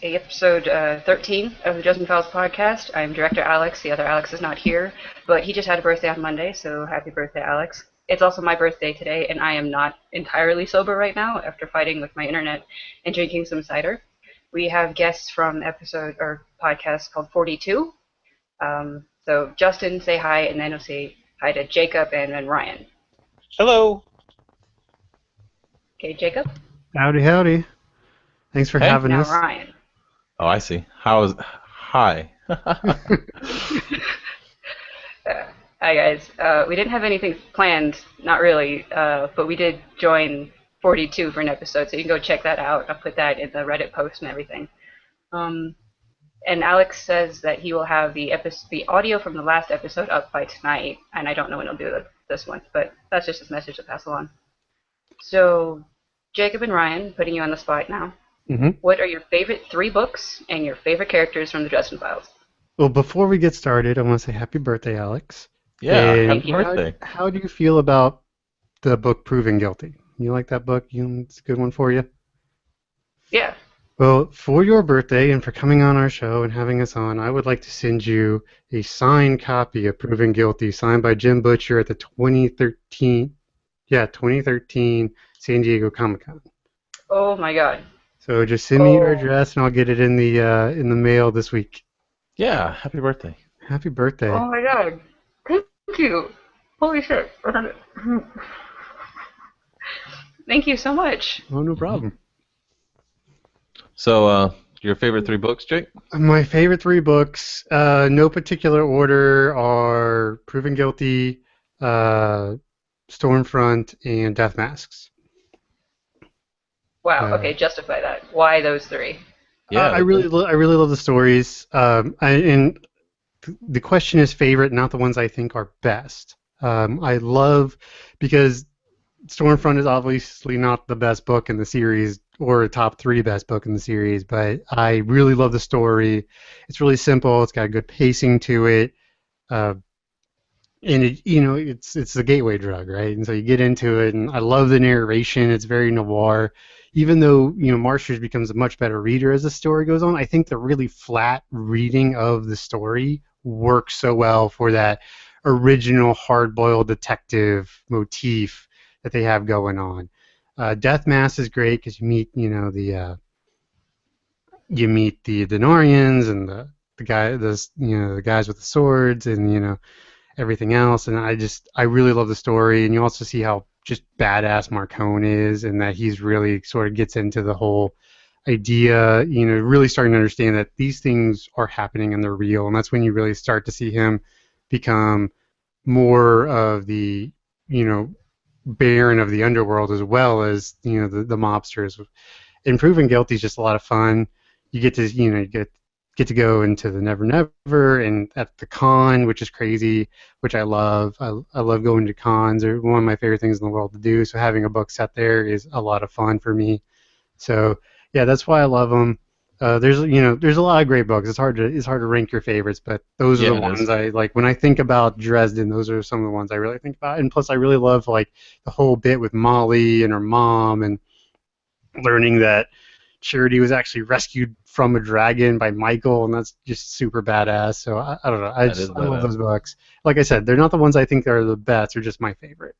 episode 13 of the Dresden Files podcast. I'm director Alex. The other Alex is not here, but he just had a birthday on Monday, so happy birthday, Alex. It's also my birthday today, and I am not entirely sober right now after fighting with my internet and drinking some cider. We have guests from episode or podcast called 42. So Justin, say hi, and then he'll say hi to Jacob and then Ryan. Hello. Okay, Jacob. Howdy, howdy. Thanks for having Now us. Ryan. Oh, I see. Hi. Hi guys. We didn't have anything planned, not really, but we did join 42 for an episode, so you can go check that out. I'll put that in the Reddit post and everything. And Alex says that he will have the audio from the last episode up by tonight, and I don't know when he'll do this one, but that's just his message to pass along. So, Jacob and Ryan, putting you on the spot now. Mm-hmm. What are your favorite 3 books and your favorite characters from the Dresden Files? Well, before we get started, I want to say happy birthday, Alex. Yeah, And happy birthday. How do you feel about the book Proven Guilty? You like that book? It's a good one for you? Yeah. Well, for your birthday and for coming on our show and having us on, I would like to send you a signed copy of Proven Guilty, signed by Jim Butcher at the 2013 San Diego Comic-Con. Oh my God. So just send me your address and I'll get it in the mail this week. Yeah, happy birthday. Happy birthday. Oh my God. Thank you. Holy shit. Thank you so much. Oh, no problem. So, your favorite 3 books, Jake? My favorite 3 books, no particular order, are Proven Guilty, Stormfront, and Death Masks. Wow. Okay, justify that. Why those 3? Yeah, I really love the stories. And the question is favorite, not the ones I think are best. I love, because Stormfront is obviously not the best book in the series or a top 3 best book in the series, but I really love the story. It's really simple. It's got a good pacing to it. And it's the gateway drug, right? And so you get into it, and I love the narration. It's very noir. Even though Marshall becomes a much better reader as the story goes on, I think the really flat reading of the story works so well for that original hard-boiled detective motif that they have going on. Death Mask is great because you meet the Denarians and the guys with the swords and everything else, and I really love the story. And you also see how just badass Marcone is, and that he's really sort of gets into the whole idea, really starting to understand that these things are happening and they're real, and that's when you really start to see him become more of the baron of the underworld as well as the mobsters. And Proven Guilty is just a lot of fun. You get to get to go into the Never Never and at the con, which is crazy, which I love. I love going to cons. They're one of my favorite things in the world to do. So having a book set there is a lot of fun for me. So yeah, that's why I love them. There's a lot of great books. It's hard to rank your favorites, but those are the ones I like. When I think about Dresden, those are some of the ones I really think about. And plus, I really love like the whole bit with Molly and her mom, and learning that Charity was actually rescued from a dragon by Michael, and that's just super badass. So I don't know. I love those books. Like I said, they're not the ones I think are the best. They're just my favorite.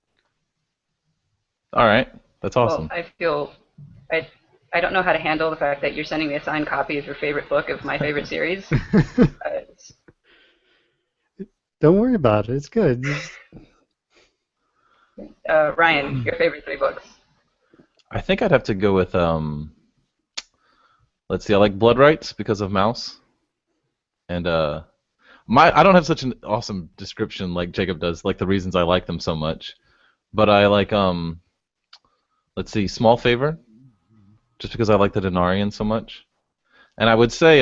All right, that's awesome. Well, I don't know how to handle the fact that you're sending me a signed copy of your favorite book of my favorite series. Don't worry about it. It's good. Ryan, your favorite 3 books? I think I'd have to go with let's see. I like Blood Rights because of Mouse, and I don't have such an awesome description like Jacob does, like the reasons I like them so much, but I like let's see, Small Favor, just because I like the Denarian so much, and I would say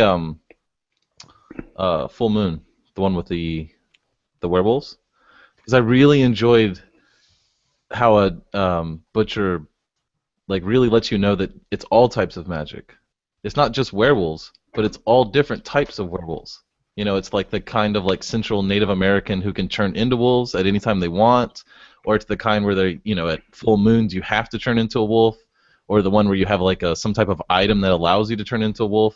Full Moon, the one with the werewolves, because I really enjoyed how a Butcher like really lets you know that it's all types of magic. It's not just werewolves, but it's all different types of werewolves. It's like the kind of like Central Native American who can turn into wolves at any time they want, or it's the kind where they, at full moons you have to turn into a wolf, or the one where you have like some type of item that allows you to turn into a wolf.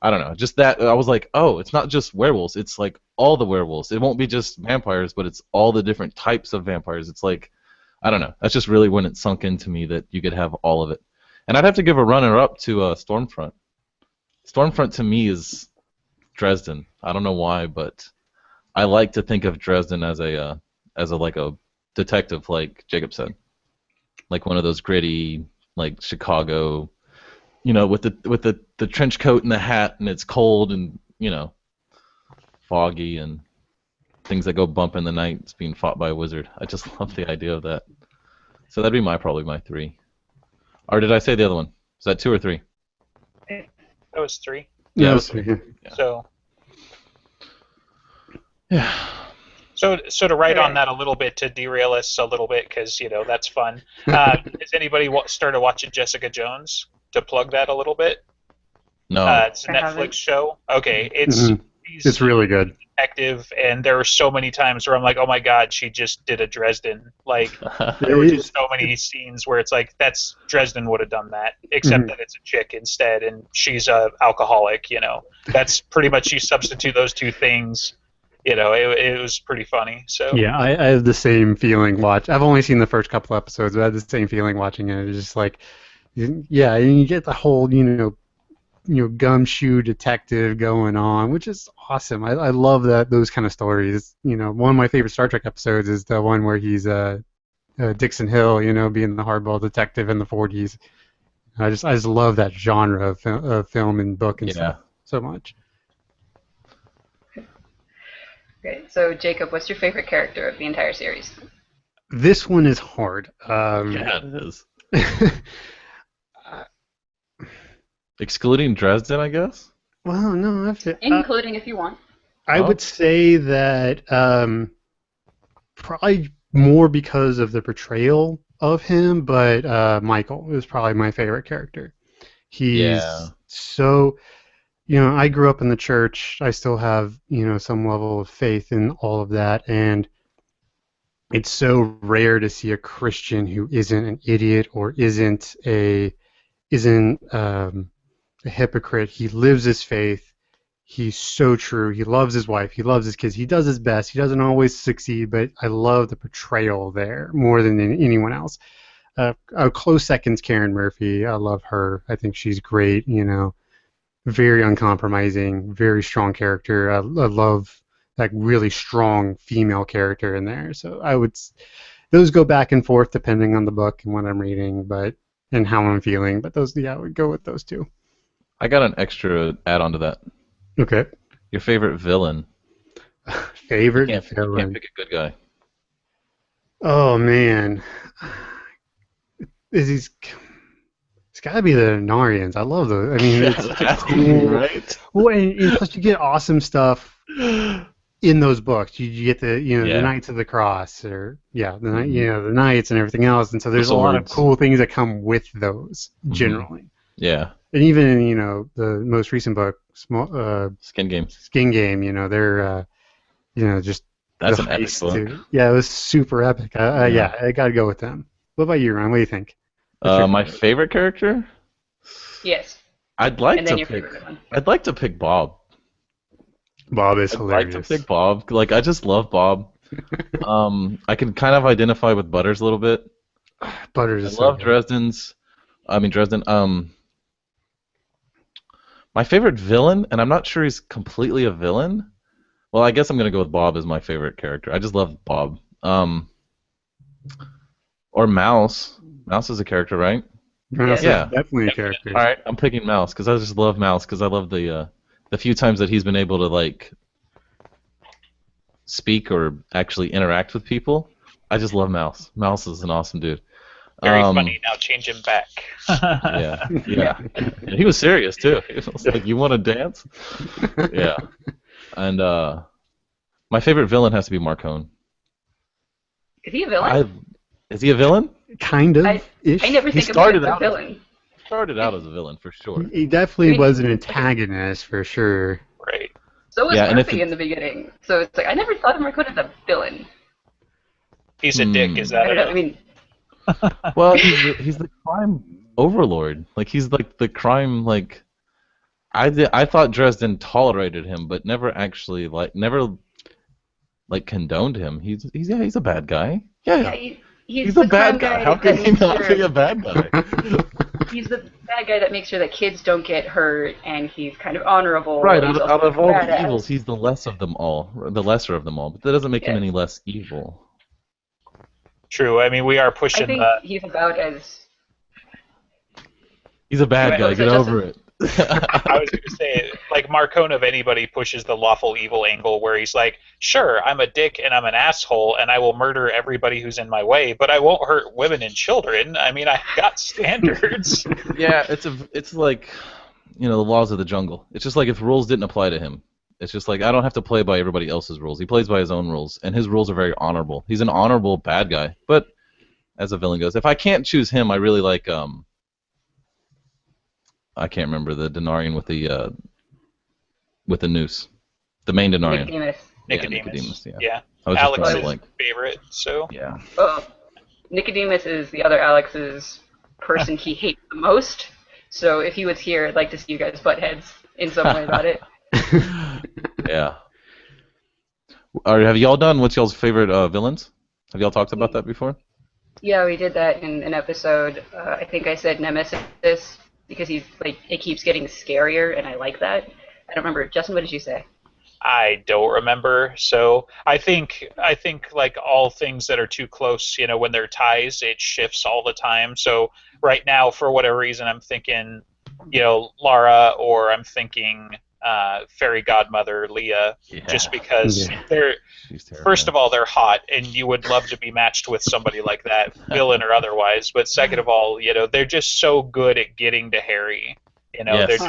I don't know. Just that I was like, oh, it's not just werewolves. It's like all the werewolves. It won't be just vampires, but it's all the different types of vampires. It's like, I don't know. That's just really when it sunk into me that you could have all of it. And I'd have to give a runner-up to Stormfront. Stormfront to me is Dresden. I don't know why, but I like to think of Dresden as a like a detective, like Jacob said, like one of those gritty, like Chicago, with the trench coat and the hat, and it's cold and foggy and things that go bump in the night. It's being fought by a wizard. I just love the idea of that. So that'd be probably my 3. Or did I say the other one? Is that 2 or 3? That was 3. Yeah, Yeah, it was 3. Yeah. So. Yeah. So to write on that a little bit, to derail us a little bit, because that's fun. Has anybody started watching Jessica Jones? To plug that a little bit. No. It's a Netflix show. Okay, It's really good. Detective, and there were so many times where I'm like, oh my god, she just did a Dresden. Like there were just so many scenes where it's like that's Dresden would have done that, except that it's a chick instead, and she's a alcoholic. That's pretty much you substitute those two things. It was pretty funny. So yeah, I have the same feeling. I've only seen the first couple episodes, but I had the same feeling watching it. It's just like, yeah, and you get the whole gumshoe detective going on, which is awesome. I love those kind of stories. One of my favorite Star Trek episodes is the one where he's Dixon Hill, being the hardball detective in the 40s. I just love that genre of film and book and stuff so much. Okay, so Jacob, what's your favorite character of the entire series? This one is hard. Yeah, it is. Excluding Dresden, I guess? Well, no, Including if you want. I would say that probably more because of the portrayal of him, but Michael is probably my favorite character. He's so, I grew up in the church. I still have, some level of faith in all of that, and it's so rare to see a Christian who isn't an idiot or isn't a hypocrite. He lives his faith. He's so true. He loves his wife. He loves his kids. He does his best. He doesn't always succeed, but I love the portrayal there more than anyone else. A close second's Karen Murphy. I love her. I think she's great. Very uncompromising, very strong character. I love that really strong female character in there. So those go back and forth depending on the book and what I'm reading, and how I'm feeling. But I would go with those two. I got an extra add-on to that. Okay. Your favorite villain. Favorite You villain. can't pick a good guy. Oh man, it's got to be the Narnians. I love those. I mean, it's cool, right? Well, and plus you get awesome stuff in those books. You get the the Knights of the Cross, or the Knights and everything else. And so there's a lot of cool things that come with those generally. Yeah. And even in the most recent book, Skin Game. They're just that's an epic book. Too. Yeah, it was super epic. I got to go with them. What about you, Ryan? What do you think? My favorite character? Yes. I'd like to pick Bob. Bob is hilarious. I'd like to pick Bob. Like, I just love Bob. I can kind of identify with Butters a little bit. Butters is I love Dresden. My favorite villain, and I'm not sure he's completely a villain. Well, I guess I'm gonna go with Bob as my favorite character. I just love Bob. Or Mouse. Mouse is a character, right? Mouse is definitely a character. All right, I'm picking Mouse because I just love Mouse because I love the few times that he's been able to like speak or actually interact with people. I just love Mouse. Mouse is an awesome dude. Very funny. Now change him back. Yeah. And he was serious too. He was like, "You want to dance?" Yeah. And my favorite villain has to be Marcone. Is he a villain? Is he a villain? Kind of. I never think of him as a villain. Started out as a villain for sure. He definitely was an antagonist for sure. Right. So was Murphy in the beginning. So it's like I never thought of Marcone as a villain. He's a dick. Is that? I mean. Well, he's the crime overlord. Like he's like the crime like. I thought Dresden tolerated him, but never actually condoned him. He's a bad guy. Yeah, Yeah, he's he's a the crime bad guy. guy How that can he makes not sure be a bad guy? he's the bad guy that makes sure that kids don't get hurt, and he's kind of honorable. Right, And he's out also of all the badass. evils, he's the lesser of them all. But that doesn't make him Yeah. any less evil. True. I mean, we are I pushing think the. he's about as. He's a bad Right, guy. so Get over it. I was going to say, like, Marcone of anybody pushes the lawful evil angle where he's like, sure, I'm a dick and I'm an asshole and I will murder everybody who's in my way, but I won't hurt women and children. I mean, I've got standards. Yeah, it's like, the laws of the jungle. It's just like if rules didn't apply to him. It's just like I don't have to play by everybody else's rules. He plays by his own rules, and his rules are very honorable. He's an honorable bad guy, but as a villain goes, if I can't choose him, I really like I can't remember the Denarian with the noose, the main Denarian. Nicodemus. Yeah. I was just Alex drawing a is blank. favorite, so. Yeah. Well, Nicodemus is the other Alex's person he hates the most. So if he was here, I'd like to see you guys butt heads in some way about it. Yeah. Have y'all done what's y'all's favorite villains? Have y'all talked about that before? Yeah, we did that in an episode. I think I said Nemesis because he's like it keeps getting scarier, and I like that. I don't remember. Justin, what did you say? I don't remember. So I think like all things that are too close, when they're ties, it shifts all the time. So right now, for whatever reason, I'm thinking, Lara, or I'm thinking fairy godmother Leah, just because they're first of all they're hot, and you would love to be matched with somebody like that, villain or otherwise. But second of all, they're just so good at getting to Harry. They're just,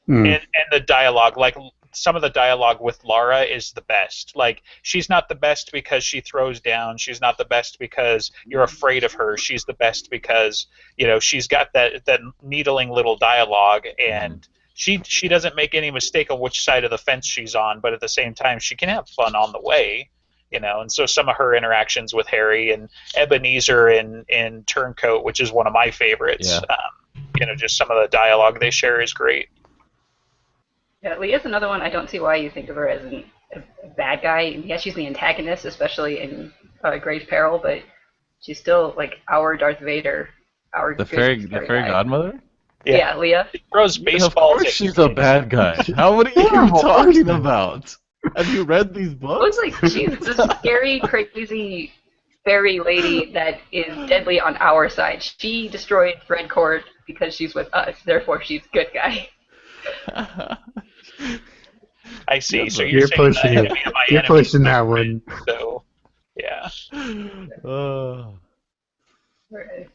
and the dialogue, like some of the dialogue with Lara is the best. Like, she's not the best because she throws down. She's not the best because you're afraid of her. She's the best because, she's got that needling little dialogue, and she doesn't make any mistake on which side of the fence she's on, but at the same time, she can have fun on the way. And so some of her interactions with Harry and Ebenezer in Turncoat, which is one of my favorites, just some of the dialogue they share is great. Yeah, Leah's another one. I don't see why you think of her as a bad guy. Yeah, she's the antagonist, especially in Grave Peril, but she's still like our Darth Vader, our the fairy godmother. Yeah, Leah. She throws baseballs. Of course, she's a bad guy. How are you talking about? Have you read these books? Looks like she's this scary, crazy fairy lady that is deadly on our side. She destroyed Red Court because she's with us. Therefore, she's good guy. I see. Yeah, so you're pushing it. You're pushing that one. So, yeah.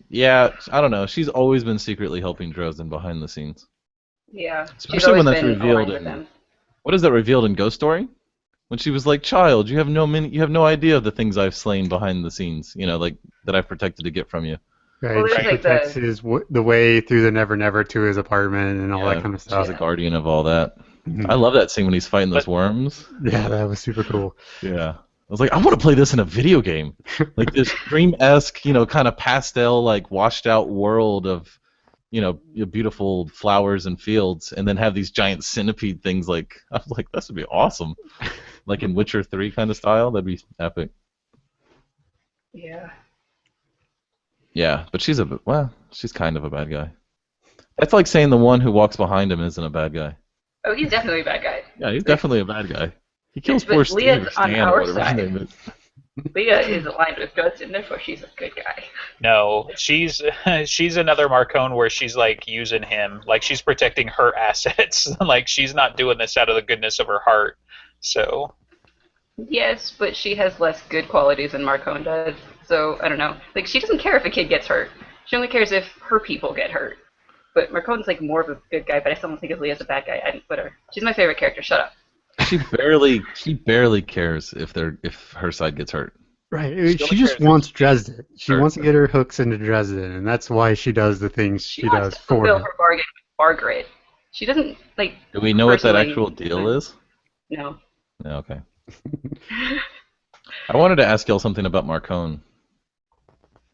Yeah, I don't know. She's always been secretly helping Dresden behind the scenes. Yeah. Especially when that's revealed in what is that revealed in Ghost Story? When she was like, "Child, you have no idea of the things I've slain behind the scenes. like that I've protected to get from you." Right, Well, she like protects the way through the Never Never to his apartment and all that kind of stuff. She's a guardian of all that. I love that scene when he's fighting those worms. Yeah, that was super cool. Yeah. I was like, I want to play this in a video game. Like this dream-esque, kind of pastel, like washed-out world of, beautiful flowers and fields, and then have these giant centipede things. Like, I was like, this would be awesome. Like in Witcher 3 kind of style, that'd be epic. Yeah. Yeah, but she's kind of a bad guy. That's like saying the one who walks behind him isn't a bad guy. Oh, he's definitely a bad guy. Yeah, he's definitely a bad guy. He kills But poor Steve Leah's or on Stan or our whatever his side. name is. Leah is aligned with Dresden, therefore she's a good guy. No, she's another Marcone where she's like using him, like she's protecting her assets. Like she's not doing this out of the goodness of her heart. So. Yes, but she has less good qualities than Marcone does. So I don't know. Like she doesn't care if a kid gets hurt. She only cares if her people get hurt. But Marcone's like more of a good guy, but I still don't think of Leah as a bad guy. Whatever. She's my favorite character. Shut up. She barely cares if her side gets hurt. Right. She just wants Dresden. She wants to get her hooks into Dresden, and that's why she does the things she does wants to for fulfill him. her bargain with Margaret. She doesn't like. Do we know what that personally- actual deal is? No. No, okay. I wanted to ask y'all something about Marcone.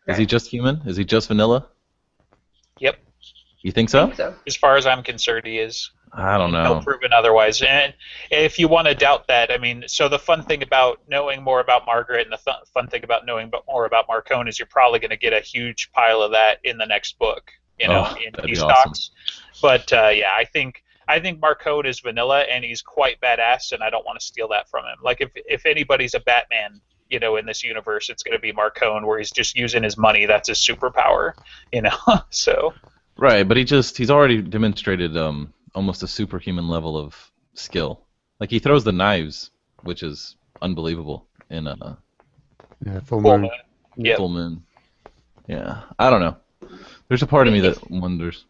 Is he just human? Is he just vanilla? Yep. You think I so? think so. As far as I'm concerned, he is. I don't until know. proven otherwise. And if you want to doubt that, I mean, so the fun thing about knowing more about Margaret and the fun thing about knowing more about Marcone is you're probably going to get a huge pile of that in the next book, Oh, in that'd be Peace awesome. Talks. But yeah, I think Marcone is vanilla and he's quite badass, and I don't want to steal that from him. Like if anybody's a Batman, in this universe, it's going to be Marcone, where he's just using his money. That's his superpower, So Right, but he's already demonstrated almost a superhuman level of skill. Like he throws the knives, which is unbelievable in Yeah, Full Full Moon. Moon. Yeah. Yep. Full Moon. Yeah, I don't know. There's a part of me It's- that wonders.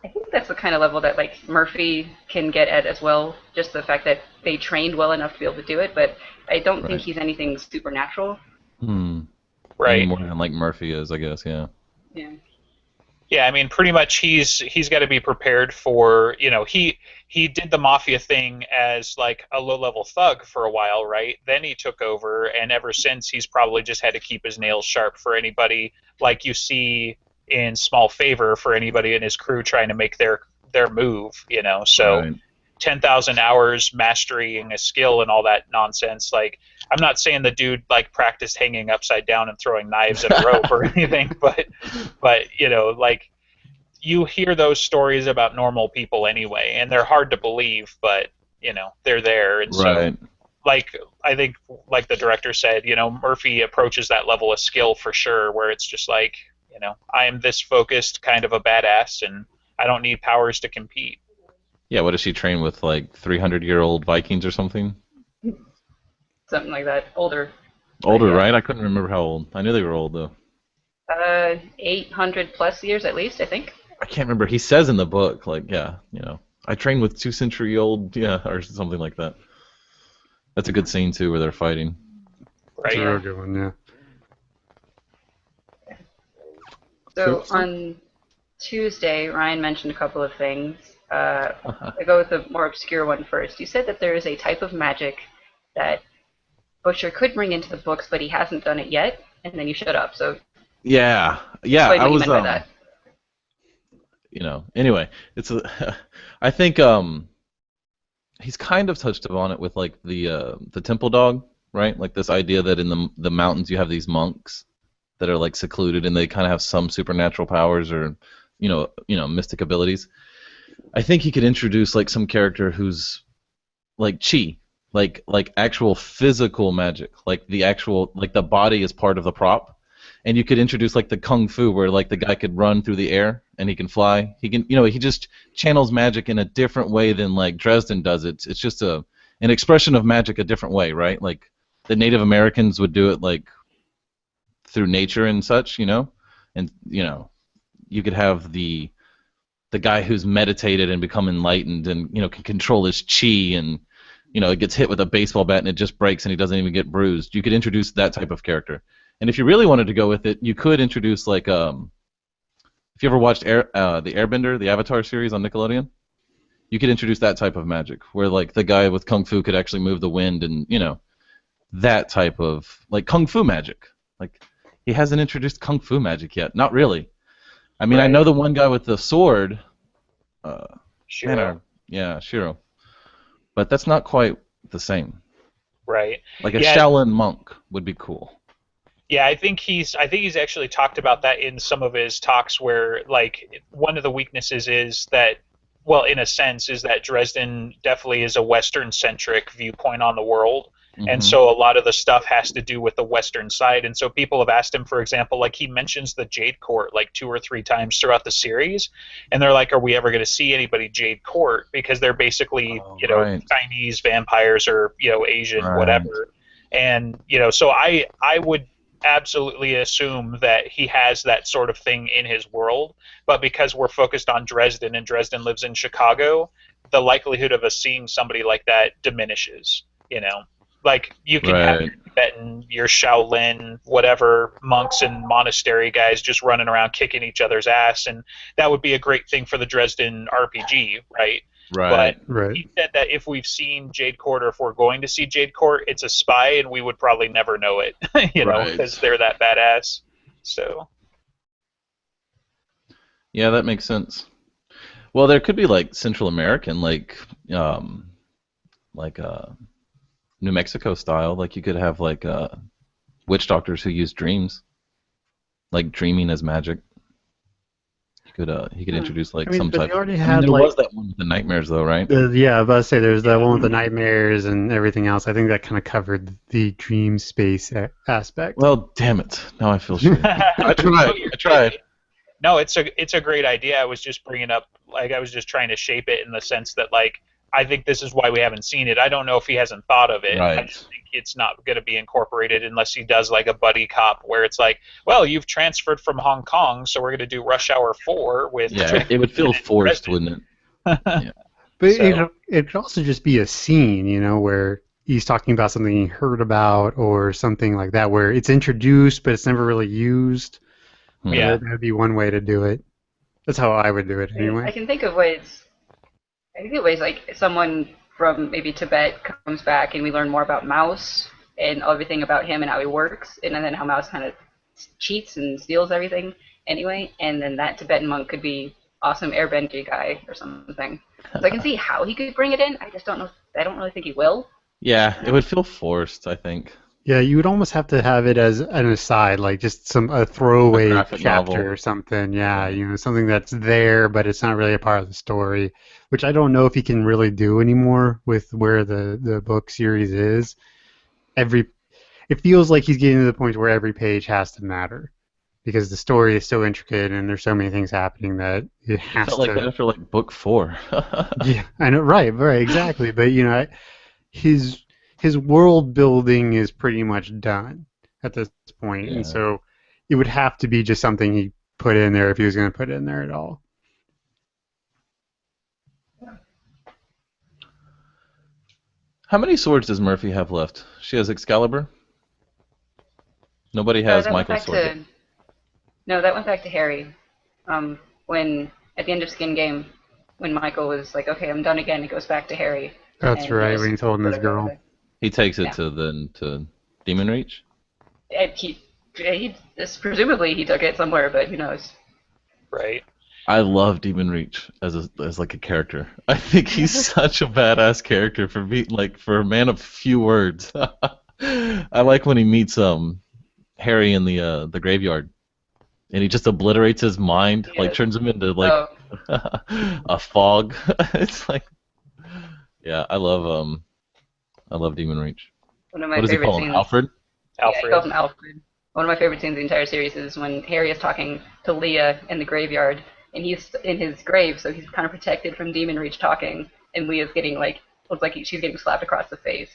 I think that's the kind of level that like Murphy can get at as well. Just the fact that they trained well enough to be able to do it, but I don't think Right. he's anything supernatural. Any Right. more than like Murphy is, I guess. Yeah. Yeah. Yeah, I mean, pretty much he's got to be prepared for, he did the mafia thing as like a low-level thug for a while, right? Then he took over, and ever since he's probably just had to keep his nails sharp for anybody like you see in Small Favor for anybody in his crew trying to make their move, So Right. 10,000 hours mastering a skill and all that nonsense. Like, I'm not saying the dude like practiced hanging upside down and throwing knives at a rope or anything, but like you hear those stories about normal people anyway, and they're hard to believe, but they're there, and Right. so like I think like the director said, Murphy approaches that level of skill for sure, where it's just like, I am this focused kind of a badass, and I don't need powers to compete. Yeah. What does she train with? Like 300-year-old Vikings or something? Something like that. Older. Older, Yeah. right? I couldn't remember how old. I knew they were old though. 800 plus years at least, I think. I can't remember. He says in the book, like, yeah, I trained with 2-century-old, yeah, or something like that. That's a good scene too, where they're fighting. That's a Right. real good one, yeah. So So- on Tuesday, Ryan mentioned a couple of things. I go with the more obscure one first. You said that there is a type of magic that Butcher could bring into the books, but he hasn't done it yet, and then you shut up. So Yeah, explain I what you was, meant by that. Anyway, I think he's kind of touched upon it with like the temple dog, right? Like this idea that in the mountains you have these monks that are like secluded and they kind of have some supernatural powers or mystic abilities. I think he could introduce like some character who's like chi, like actual physical magic, like the actual like the body is part of the prop. And you could introduce like the kung fu where like the guy could run through the air and he can fly. He can, he just channels magic in a different way than like Dresden does it. It's just an expression of magic a different way, right? Like the Native Americans would do it like through nature and such, and you could have the guy who's meditated and become enlightened and can control his chi and it gets hit with a baseball bat and it just breaks and he doesn't even get bruised. You could introduce that type of character. And if you really wanted to go with it, you could introduce like if you ever watched the Airbender, the Avatar series on Nickelodeon, you could introduce that type of magic where like the guy with kung fu could actually move the wind and that type of like kung fu magic. Like he hasn't introduced kung fu magic yet, not really. I mean, I Right. know the one guy with the sword, Sure. Shiro, but that's not quite the same. Right. Like a Yeah. Shaolin monk would be cool. Yeah, I think he's actually talked about that in some of his talks where like one of the weaknesses is that, well, in a sense, is that Dresden definitely is a Western centric viewpoint on the world. And Mhm. so a lot of the stuff has to do with the Western side. And so people have asked him, for example, like he mentions the Jade Court like 2 or 3 times throughout the series. And they're like, are we ever going to see anybody Jade Court? Because they're basically, Oh, right. Chinese vampires or, Asian, Right. whatever. And, so I would absolutely assume that he has that sort of thing in his world. But because we're focused on Dresden and Dresden lives in Chicago, the likelihood of us seeing somebody like that diminishes, Like you can have Right. your Tibetan, your Shaolin, whatever monks and monastery guys just running around kicking each other's ass, and that would be a great thing for the Dresden RPG, right? Right. But Right. he said that if we've seen Jade Court or if we're going to see Jade Court, it's a spy, and we would probably never know it, Right. because they're that badass. So Yeah, that makes sense. Well, there could be like Central American, like New Mexico style. Like you could have like witch doctors who use dreams, like dreaming as magic. He could introduce like I mean, some but they type. already I mean, had there like was that one with the nightmares, though, right? yeah, I was about to say there's that Yeah. one with the nightmares and everything else. I think that kind of covered the dream space aspect. Well, damn it! Now I feel shitty. I tried. I tried. No, it's a great idea. I was just bringing up, like, I was just trying to shape it in the sense that, like, I think this is why we haven't seen it. I don't know if he hasn't thought of it. I Right. just think it's not going to be incorporated unless he does like a buddy cop where it's like, well, you've transferred from Hong Kong, so we're going to do Rush Hour 4 with. Yeah, it would feel forced, wouldn't it? But So- it could also just be a scene, where he's talking about something he heard about or something like that, where it's introduced but it's never really used. Yeah. That'd be one way to do it. That's how I would do it I anyway. can think of ways. I think of ways like someone from maybe Tibet comes back and we learn more about Mouse and everything about him and how he works, and then how Mouse kind of cheats and steals everything anyway, and then that Tibetan monk could be awesome airbender guy or something. So I can see how he could bring it in. I just don't know. I don't really think he will. Yeah, it would feel forced, I think. Yeah, you would almost have to have it as an aside, like just a throwaway graphic chapter novel. or something. Yeah, something that's there, but it's not really a part of the story, which I don't know if he can really do anymore with where the book series is. It feels like he's getting to the point where every page has to matter because the story is so intricate and there's so many things happening that it has Felt like that to. after like book 4. Yeah, I know, right, exactly. But his world building is pretty much done at this point, Yeah. and so it would have to be just something he put in there if he was going to put it in there at all. How many swords does Murphy have left? She has Excalibur. Nobody has That went Michael's back sword. to no, that went back to Harry. When at the end of Skin Game, when Michael was like, "Okay, I'm done again," he goes back to Harry. That's and he right, just when he told him his put it over girl. there. He takes it Yeah. to Demon Reach. And presumably he took it somewhere, but who knows? Right. I love Demon Reach as like a character. I think he's such a badass character for a man of few words. I like when he meets Harry in the graveyard, and he just obliterates his mind, like Yes. turns him into like Oh, a fog. It's like, yeah, I love Demon Reach. one of my What does he favorite call him? scenes. Alfred? Yeah, he Alfred. calls him Alfred. One of my favorite scenes in the entire series is when Harry is talking to Leah in the graveyard, and he's in his grave, so he's kind of protected from Demon Reach talking, and Leah's getting looks like she's getting slapped across the face.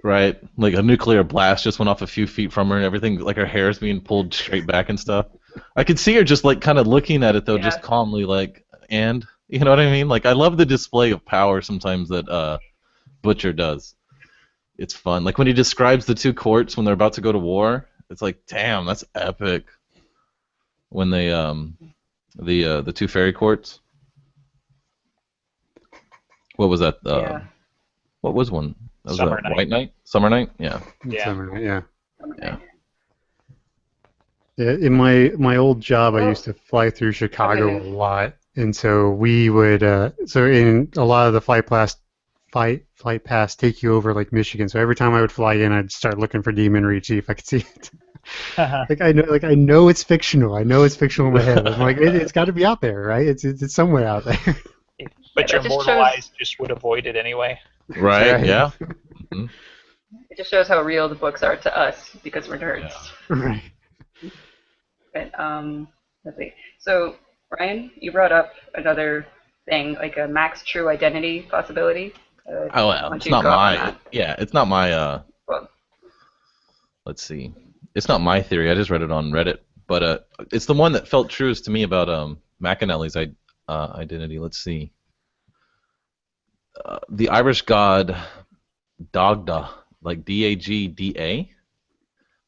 Right, like a nuclear blast just went off a few feet from her, and everything, like her hair is being pulled straight back and stuff. I could see her just like kind of looking at it though, just Yeah. calmly, like, and you know what I mean? Like, I love the display of power sometimes that Butcher does. It's fun. Like when he describes the two courts when they're about to go to war, it's like, damn, that's epic. When they the two fairy courts. What was that? Yeah. What was one? That was Summer a Night. White Night? Summer Night? Yeah. Yeah. Yeah. Yeah. Yeah, in my old job, I used to fly through Chicago a Okay. lot, and so we would so in a lot of the flight paths take you over like Michigan. So every time I would fly in, I'd start looking for Demon Reach, see if I could see it. I know it's fictional. I know it's fictional in my head. I'm like, it's got to be out there, right? It's somewhere out there. But Yeah, your that just mortal shows- eyes just would avoid it anyway. Right. Right. Yeah. It just shows how real the books are to us because we're nerds. Right. But let's see. So Ryan, you brought up another thing, like a max true identity possibility. Oh why well, don't it's you not go off on my. that? Yeah, it's not my. Well, Let's see. It's not my theory. I just read it on Reddit, but it's the one that felt truest to me about McAnally's identity. Let's see. The Irish god Dagda, like Dagda,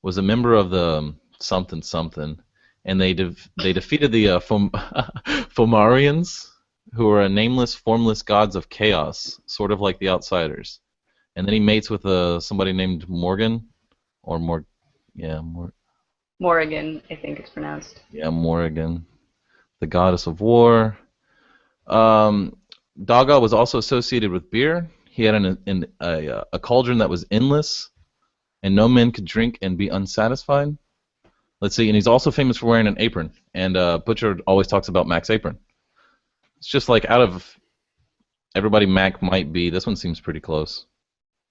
was a member of the something something, and they defeated the Fomorians, who are a nameless, formless gods of chaos, sort of like the Outsiders. And then he mates with somebody named Morgan, or Morrigan, I think it's pronounced. Morrigan, the goddess of war. Daga was also associated with beer. He had a cauldron that was endless, and no man could drink and be unsatisfied. Let's see, and he's also famous for wearing an apron. And Butcher always talks about Mac's apron. It's just like out of everybody Mac might be, this one seems pretty close.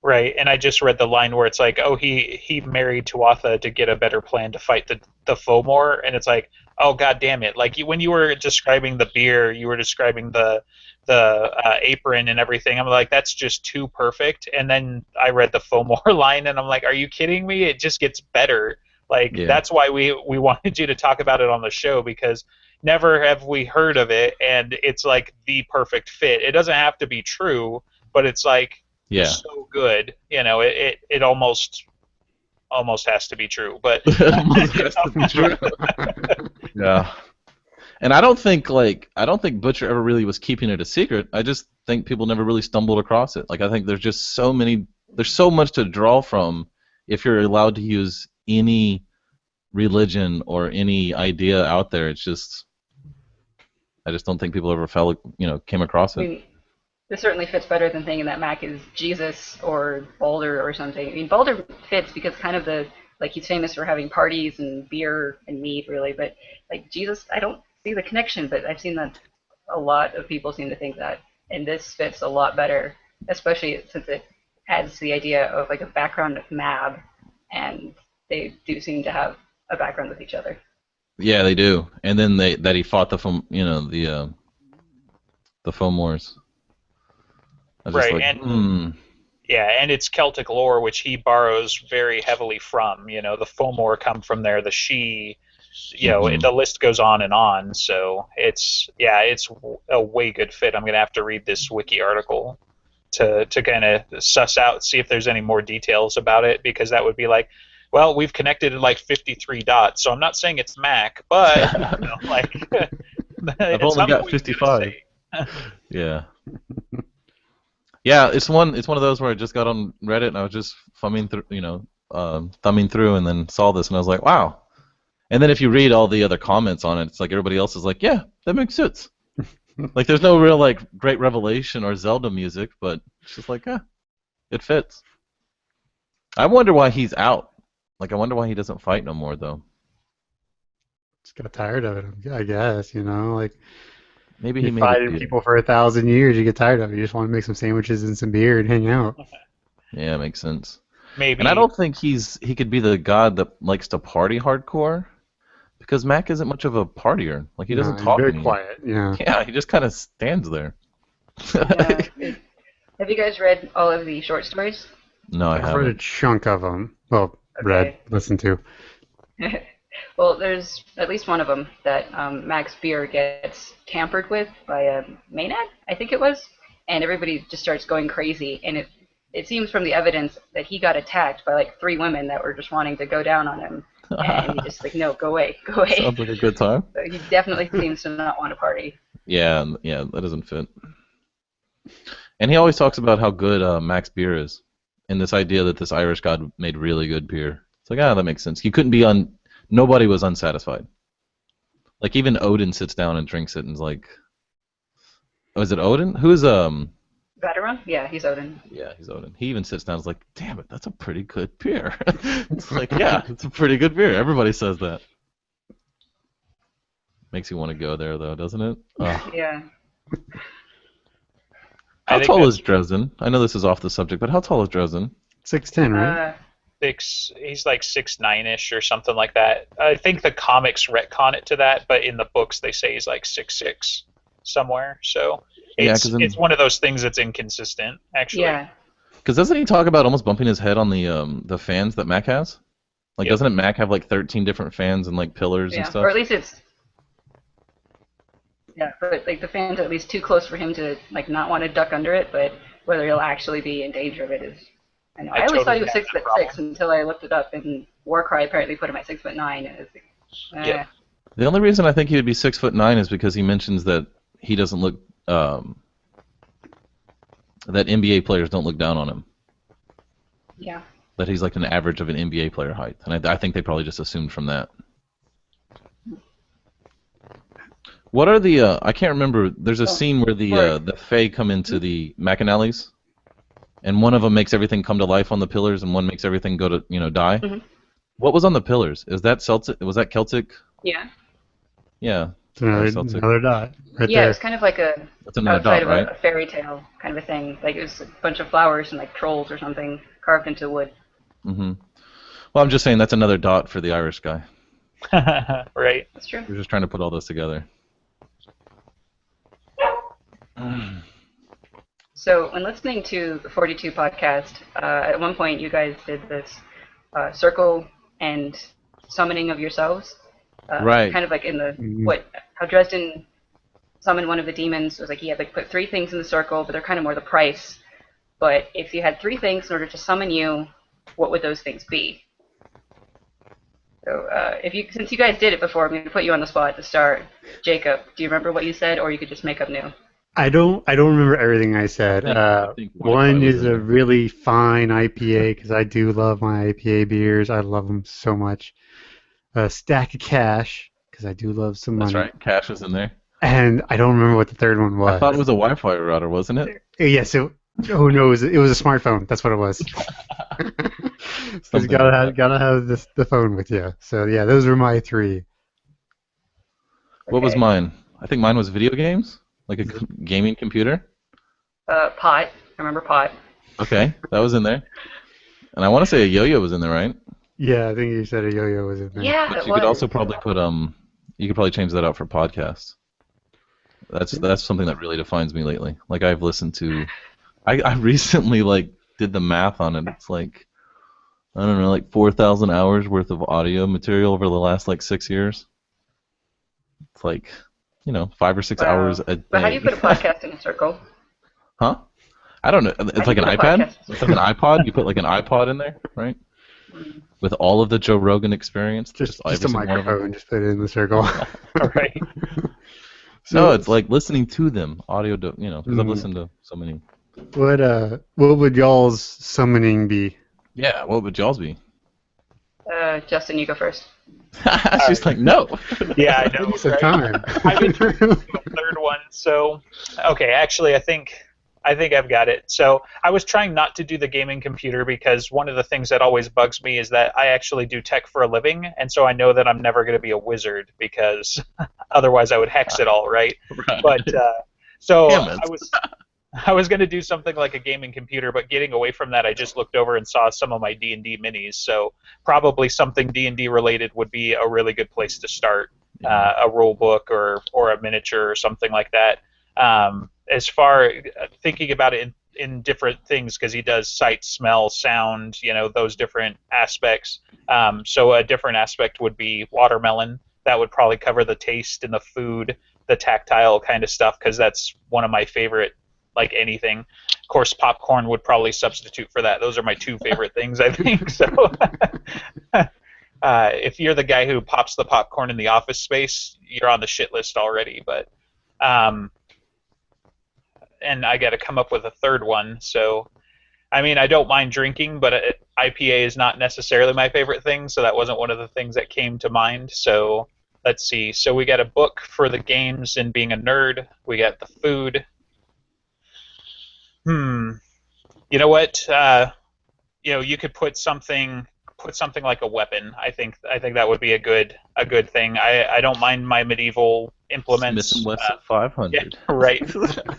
Right, and I just read the line where it's like, oh, he married Tuatha to get a better plan to fight the Fomor, and it's like, oh, god damn it! Like when you were describing the beer, you were describing the apron and everything. I'm like, that's just too perfect. And then I read the Fomor line, and I'm like, are you kidding me? It just gets better. Like that's why we wanted you to talk about it on the show, because never have we heard of it, and it's like the perfect fit. It doesn't have to be true, but it's like. Yeah. So good, you know. It almost has to be true, but yeah. And I don't think Butcher ever really was keeping it a secret. I just think people never really stumbled across it. Like I think there's just there's so much to draw from if you're allowed to use any religion or any idea out there. It's just I just don't think people ever came across it. This certainly fits better than thinking that Mac is Jesus or Balder or something. I mean, Balder fits because kind of he's famous for having parties and beer and meat, really. But like Jesus, I don't see the connection, but I've seen that a lot of people seem to think that. And this fits a lot better, especially since it adds the idea of like a background of Mab, and they do seem to have a background with each other. Yeah, they do. And then that he fought the Fomors. Right, like, and it's Celtic lore, which he borrows very heavily from. You know, the Fomor come from there, the She, the list goes on and on. So it's a way good fit. I'm gonna have to read this wiki article to kind of suss out, see if there's any more details about it, because that would be like, well, we've connected like 53 dots. So I'm not saying it's Mac, but I've only got 55. Yeah. Yeah, it's one of those where I just got on Reddit and I was just thumbing through and then saw this and I was like, wow. And then if you read all the other comments on it, it's like everybody else is like, yeah, that makes sense. Like there's no real like great revelation or Zelda music, but it's just like, it fits. I wonder why he's out. Like I wonder why he doesn't fight no more though. Just got tired of it, I guess. Like. Maybe he fighting people for 1,000 years. You get tired of it. You just want to make some sandwiches and some beer and hang out. Yeah, makes sense. Maybe. And I don't think he could be the god that likes to party hardcore, because Mac isn't much of a partier. Like he doesn't talk. He's very quiet. Yeah. Yeah, he just kind of stands there. Have you guys read all of the short stories? No, I haven't. I've read a chunk of them. Well, okay. Listened to. Well, there's at least one of them that Mac's beer gets tampered with by a Maenad, I think it was, and everybody just starts going crazy. And it seems from the evidence that he got attacked by like 3 women that were just wanting to go down on him, and he just like, no, go away, go away. Sounds like a good time. So he definitely seems to not want to party. Yeah, that doesn't fit. And he always talks about how good Mac's beer is, and this idea that this Irish god made really good beer. It's like, that makes sense. Nobody was unsatisfied. Like even Odin sits down and drinks it and is like, oh, is it Odin? Who's Vateron? Yeah, he's Odin. Yeah, he's Odin. He even sits down and is like, damn it, that's a pretty good beer. It's like, yeah, it's a pretty good beer. Everybody says that. Makes you want to go there though, doesn't it? Oh. Yeah. How tall is Dresden? I know this is off the subject, but how tall is Dresden? 6'10", right? He's like 6'9" or something like that. I think the comics retcon it to that, but in the books they say he's like 6'6" somewhere. So it's one of those things that's inconsistent, actually. Yeah. Because doesn't he talk about almost bumping his head on the fans that Mac has? Like, doesn't Mac have like 13 different fans and like pillars and stuff? Or at least it's. Yeah, but like the fans are at least too close for him to like not want to duck under it, but whether he'll actually be in danger of it is. I know. I always thought he was 6'6" until I looked it up, and Warcry apparently put him at 6'9", and it's like, Yeah. The only reason I think he would be 6'9" is because he mentions that he doesn't look that NBA players don't look down on him. Yeah. That he's like an average of an NBA player height, and I think they probably just assumed from that. What are the? I can't remember. There's a Oh, scene where for the Fae come into the Machinellis, and one of them makes everything come to life on the pillars, and one makes everything go to die. Mhm. What was on the pillars? Is that Celtic? Was that Celtic? yeah. Yeah, It's that another was Celtic. another dot right Yeah, it there. was kind of like a That's another outside dot, of right? a fairy tale kind of a thing. Like it was a bunch of flowers and like trolls or something carved into wood. Mm-hmm. Well, I'm just saying that's another dot for the Irish guy. Right. That's true. We're just trying to put all this together. So when listening to the 42 podcast, at one point you guys did this circle and summoning of yourselves. Right. Kind of like in the Mhm. how Dresden summoned one of the demons. It was like he had to put 3 things in the circle, but they're kind of more the price. But if you had 3 things in order to summon you, what would those things be? So since you guys did it before, I'm going to put you on the spot to start. Jacob, do you remember what you said, or you could just make up new? I don't remember everything I said. I think Wi-Fi One was is in a there. really fine IPA because I do love my IPA beers. I love them so much. A stack of cash because I do love some That's money. right. Cash was in there. And I don't remember what the third one was. I thought it was a Wi-Fi router, wasn't it? Yes. Oh no, it was a smartphone. That's what it was. So you Something like gotta have the phone with you. So yeah, those were my 3. What was Okay. mine? I think mine was video games, like a gaming computer. Pot. I remember pot. Okay, that was in there. And I want to say a yo-yo was in there, right? Yeah, I think you said a yo-yo was in there. Yeah, But it you was. could also probably put you could probably change that out for podcasts. That's something that really defines me lately. Like I've listened to, I recently like did the math on it. It's like I don't know, like 4,000 hours worth of audio material over the last like 6 years. It's like 5 or 6 Wow. hours a day. But how do you put a podcast in a circle? Huh? I don't know. How It's do like you an put a iPad. podcast? It's like an iPod. You put like an iPod in there, right? With all of the Joe Rogan experience. Just every a single one of them. microphone. Just put it in the circle. Right. No, it's like listening to them, audio, because I've Mhm. listened to so many. What would y'all's summoning be? Yeah, what would y'all's be? Justin, you go first. She's like, no. Yeah, I know. Give me some Right? time. I've been trying to do a third one. So, okay, actually, I think I've got it. So I was trying not to do the gaming computer because one of the things that always bugs me is that I actually do tech for a living, and so I know that I'm never going to be a wizard because otherwise I would hex it all, right? Right. But so Damn it. I was going to do something like a gaming computer, but getting away from that, I just looked over and saw some of my D&D minis. So probably something D&D related would be a really good place to start, a rule book or a miniature or something like that. As far thinking about it in different things, because he does sight, smell, sound, those different aspects. So a different aspect would be watermelon. That would probably cover the taste and the food, the tactile kind of stuff, because that's one of my favorite. Like anything. Of course, popcorn would probably substitute for that. Those are my 2 favorite things, I think. So, if you're the guy who pops the popcorn in the office space, you're on the shit list already. But, and I got to come up with a third one. So, I mean, I don't mind drinking, but IPA is not necessarily my favorite thing. So that wasn't one of the things that came to mind. So let's see. So we got a book for the games and being a nerd. We got the food. You know what? You could put something like a weapon. I think that would be a good thing. I don't mind my medieval implements. Smith & Wesson 500. Yeah,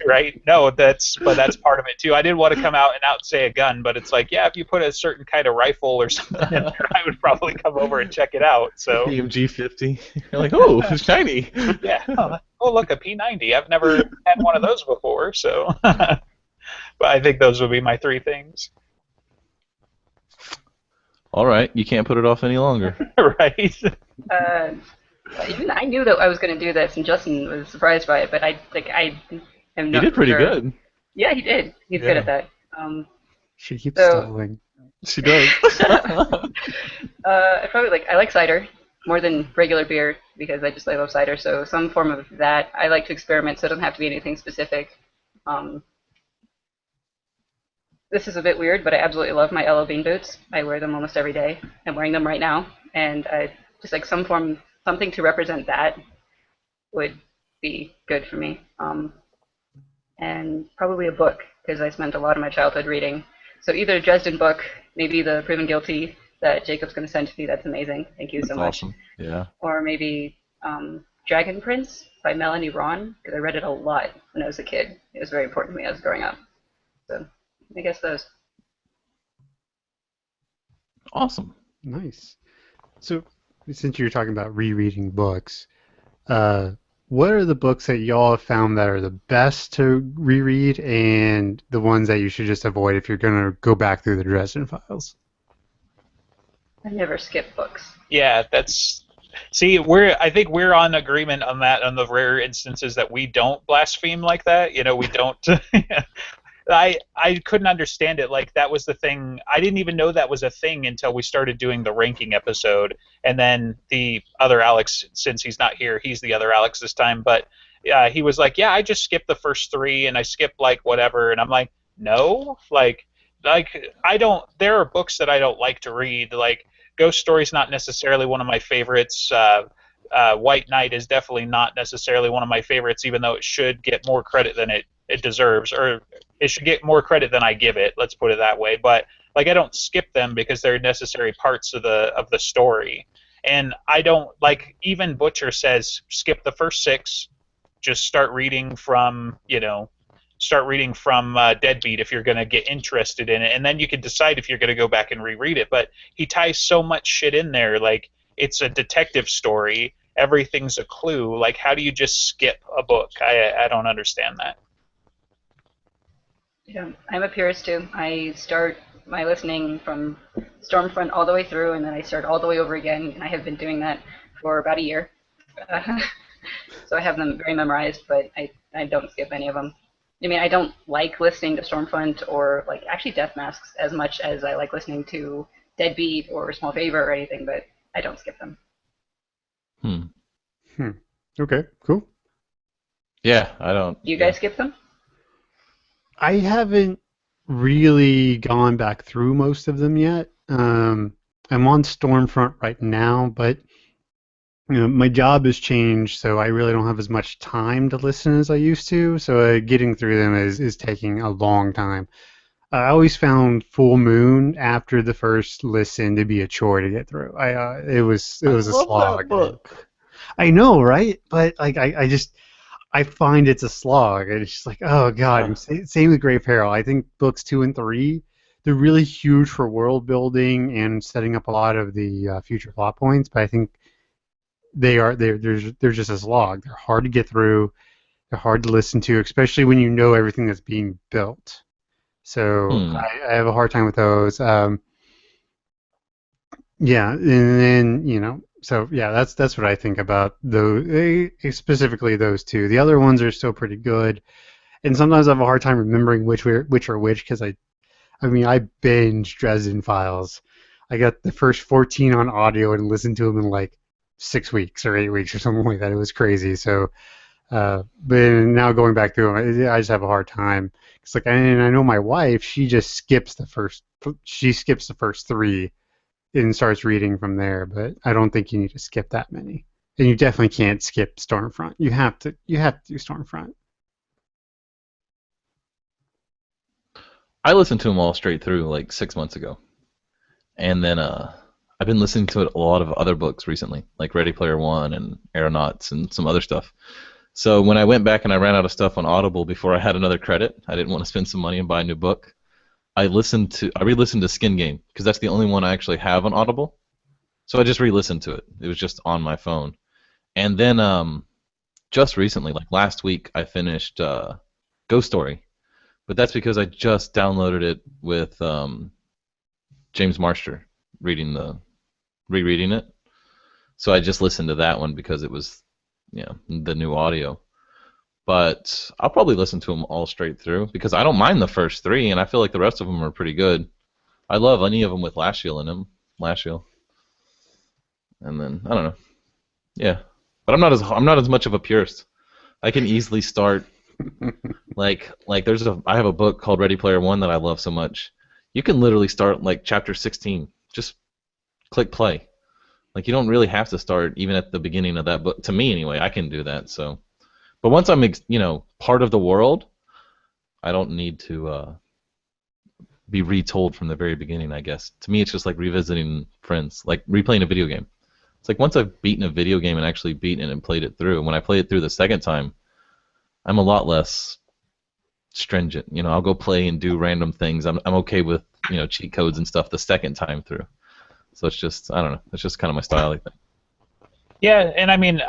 right. No, that's part of it too. I didn't want to come out and say a gun, but it's like, yeah, if you put a certain kind of rifle or something in there, I would probably come over and check it out. So PMG 50. You're like, oh, it's shiny. yeah. Oh, look, a P90. I've never had one of those before. So. But I think those would be my 3 things. All right, you can't put it off any longer. Right. Even I knew that I was going to do this, and Justin was surprised by it. But I am You not did pretty sure. good. Yeah, he did. He's good at that. She keeps So- stalling. She does. I like cider more than regular beer because I love cider. So some form of that. I like to experiment, so it doesn't have to be anything specific. This is a bit weird, but I absolutely love my LL Bean boots. I wear them almost every day. I'm wearing them right now, and I just like something to represent that would be good for me. And probably a book, because I spent a lot of my childhood reading. So either a Dresden book, maybe the Proven Guilty that Jacob's going to send to me. That's amazing. Thank you so That's much. awesome. Yeah. Or maybe Dragon Prince by Melanie Ron, because I read it a lot when I was a kid. It was very important to me as I was growing up. So I guess those. Awesome. Nice. So, since you're talking about rereading books, what are the books that y'all have found that are the best to reread and the ones that you should just avoid if you're going to go back through the Dresden Files? I never skip books. Yeah, that's. See, I think we're on agreement on that on the rare instances that we don't blaspheme like that. You know, we don't. I couldn't understand it. Like, that was the thing. I didn't even know that was a thing until we started doing the ranking episode. And then the other Alex, since he's not here, he's the other Alex this time. But he was like, yeah, I just skipped the first three and I skipped like whatever. And I'm like, no, like I don't. There are books that I don't like to read. Like, Ghost Story's not necessarily one of my favorites. White Knight is definitely not necessarily one of my favorites, even though it should get more credit than it deserves, or it should get more credit than I give it. Let's put it that way. But like, I don't skip them because they're necessary parts of the story. And I don't like, even Butcher says skip the first 6, just start reading from Deadbeat if you're going to get interested in it, and then you can decide if you're going to go back and reread it. But he ties so much shit in there. Like, it's a detective story, everything's a clue. Like, how do you just skip a book? I don't understand that. Yeah, I'm a purist too. I start my listening from Stormfront all the way through, and then I start all the way over again. And I have been doing that for about a year. So I have them very memorized, but I don't skip any of them. I mean, I don't like listening to Stormfront or, like, actually Death Masks as much as I like listening to Deadbeat or Small Favor or anything, but I don't skip them. Okay, cool. Yeah, I don't. Do you guys skip them? I haven't really gone back through most of them yet. I'm on Stormfront right now, but my job has changed, so I really don't have as much time to listen as I used to. So getting through them is taking a long time. I always found Full Moon after the first listen to be a chore to get through. It was a slog. That book. I know, right? But like I find it's a slog. And it's just like, oh god. Same with Grey Peril. I think books 2 and 3, they're really huge for world building and setting up a lot of the future plot points. But I think they're just a slog. They're hard to get through. They're hard to listen to, especially when you know everything that's being built. So I have a hard time with those. Yeah, and then so yeah, that's what I think about those, specifically those two. The other ones are still pretty good, and sometimes I have a hard time remembering which are which because I binge Dresden Files. I got the first 14 on audio and listened to them in like 6 weeks or 8 weeks or something like that. It was crazy. So, but now going back through them, I just have a hard time. It's like, and I know my wife, she skips the first 3 and starts reading from there. But I don't think you need to skip that many, and you definitely can't skip Stormfront. You have to do Stormfront. I listened to them all straight through like 6 months ago, and then I've been listening to a lot of other books recently, like Ready Player One and Aeronauts and some other stuff. So when I went back and I ran out of stuff on Audible before I had another credit, I didn't want to spend some money and buy a new book. I re-listened to Skin Game because that's the only one I actually have on Audible. So I just re-listened to it. It was just on my phone. And then just recently, like last week, I finished Ghost Story. But that's because I just downloaded it with James Marster rereading it. So I just listened to that one because it was the new audio. But I'll probably listen to them all straight through because I don't mind the first 3, and I feel like the rest of them are pretty good. I love any of them with Lashiel in them. Lashiel. And then I don't know. Yeah, but I'm not as much of a purist. I can easily start like I have a book called Ready Player One that I love so much. You can literally start like chapter 16. Just click play. Like, you don't really have to start even at the beginning of that book. To me, anyway, I can do that. So, But once I'm part of the world, I don't need to be retold from the very beginning. I guess to me, it's just like revisiting Friends, like replaying a video game. It's like once I've beaten a video game and actually beaten it and played it through, when I play it through the second time, I'm a lot less stringent. I'll go play and do random things. I'm okay with cheat codes and stuff the second time through. So it's just, I don't know. It's just kind of my style, I think. Yeah, and I mean,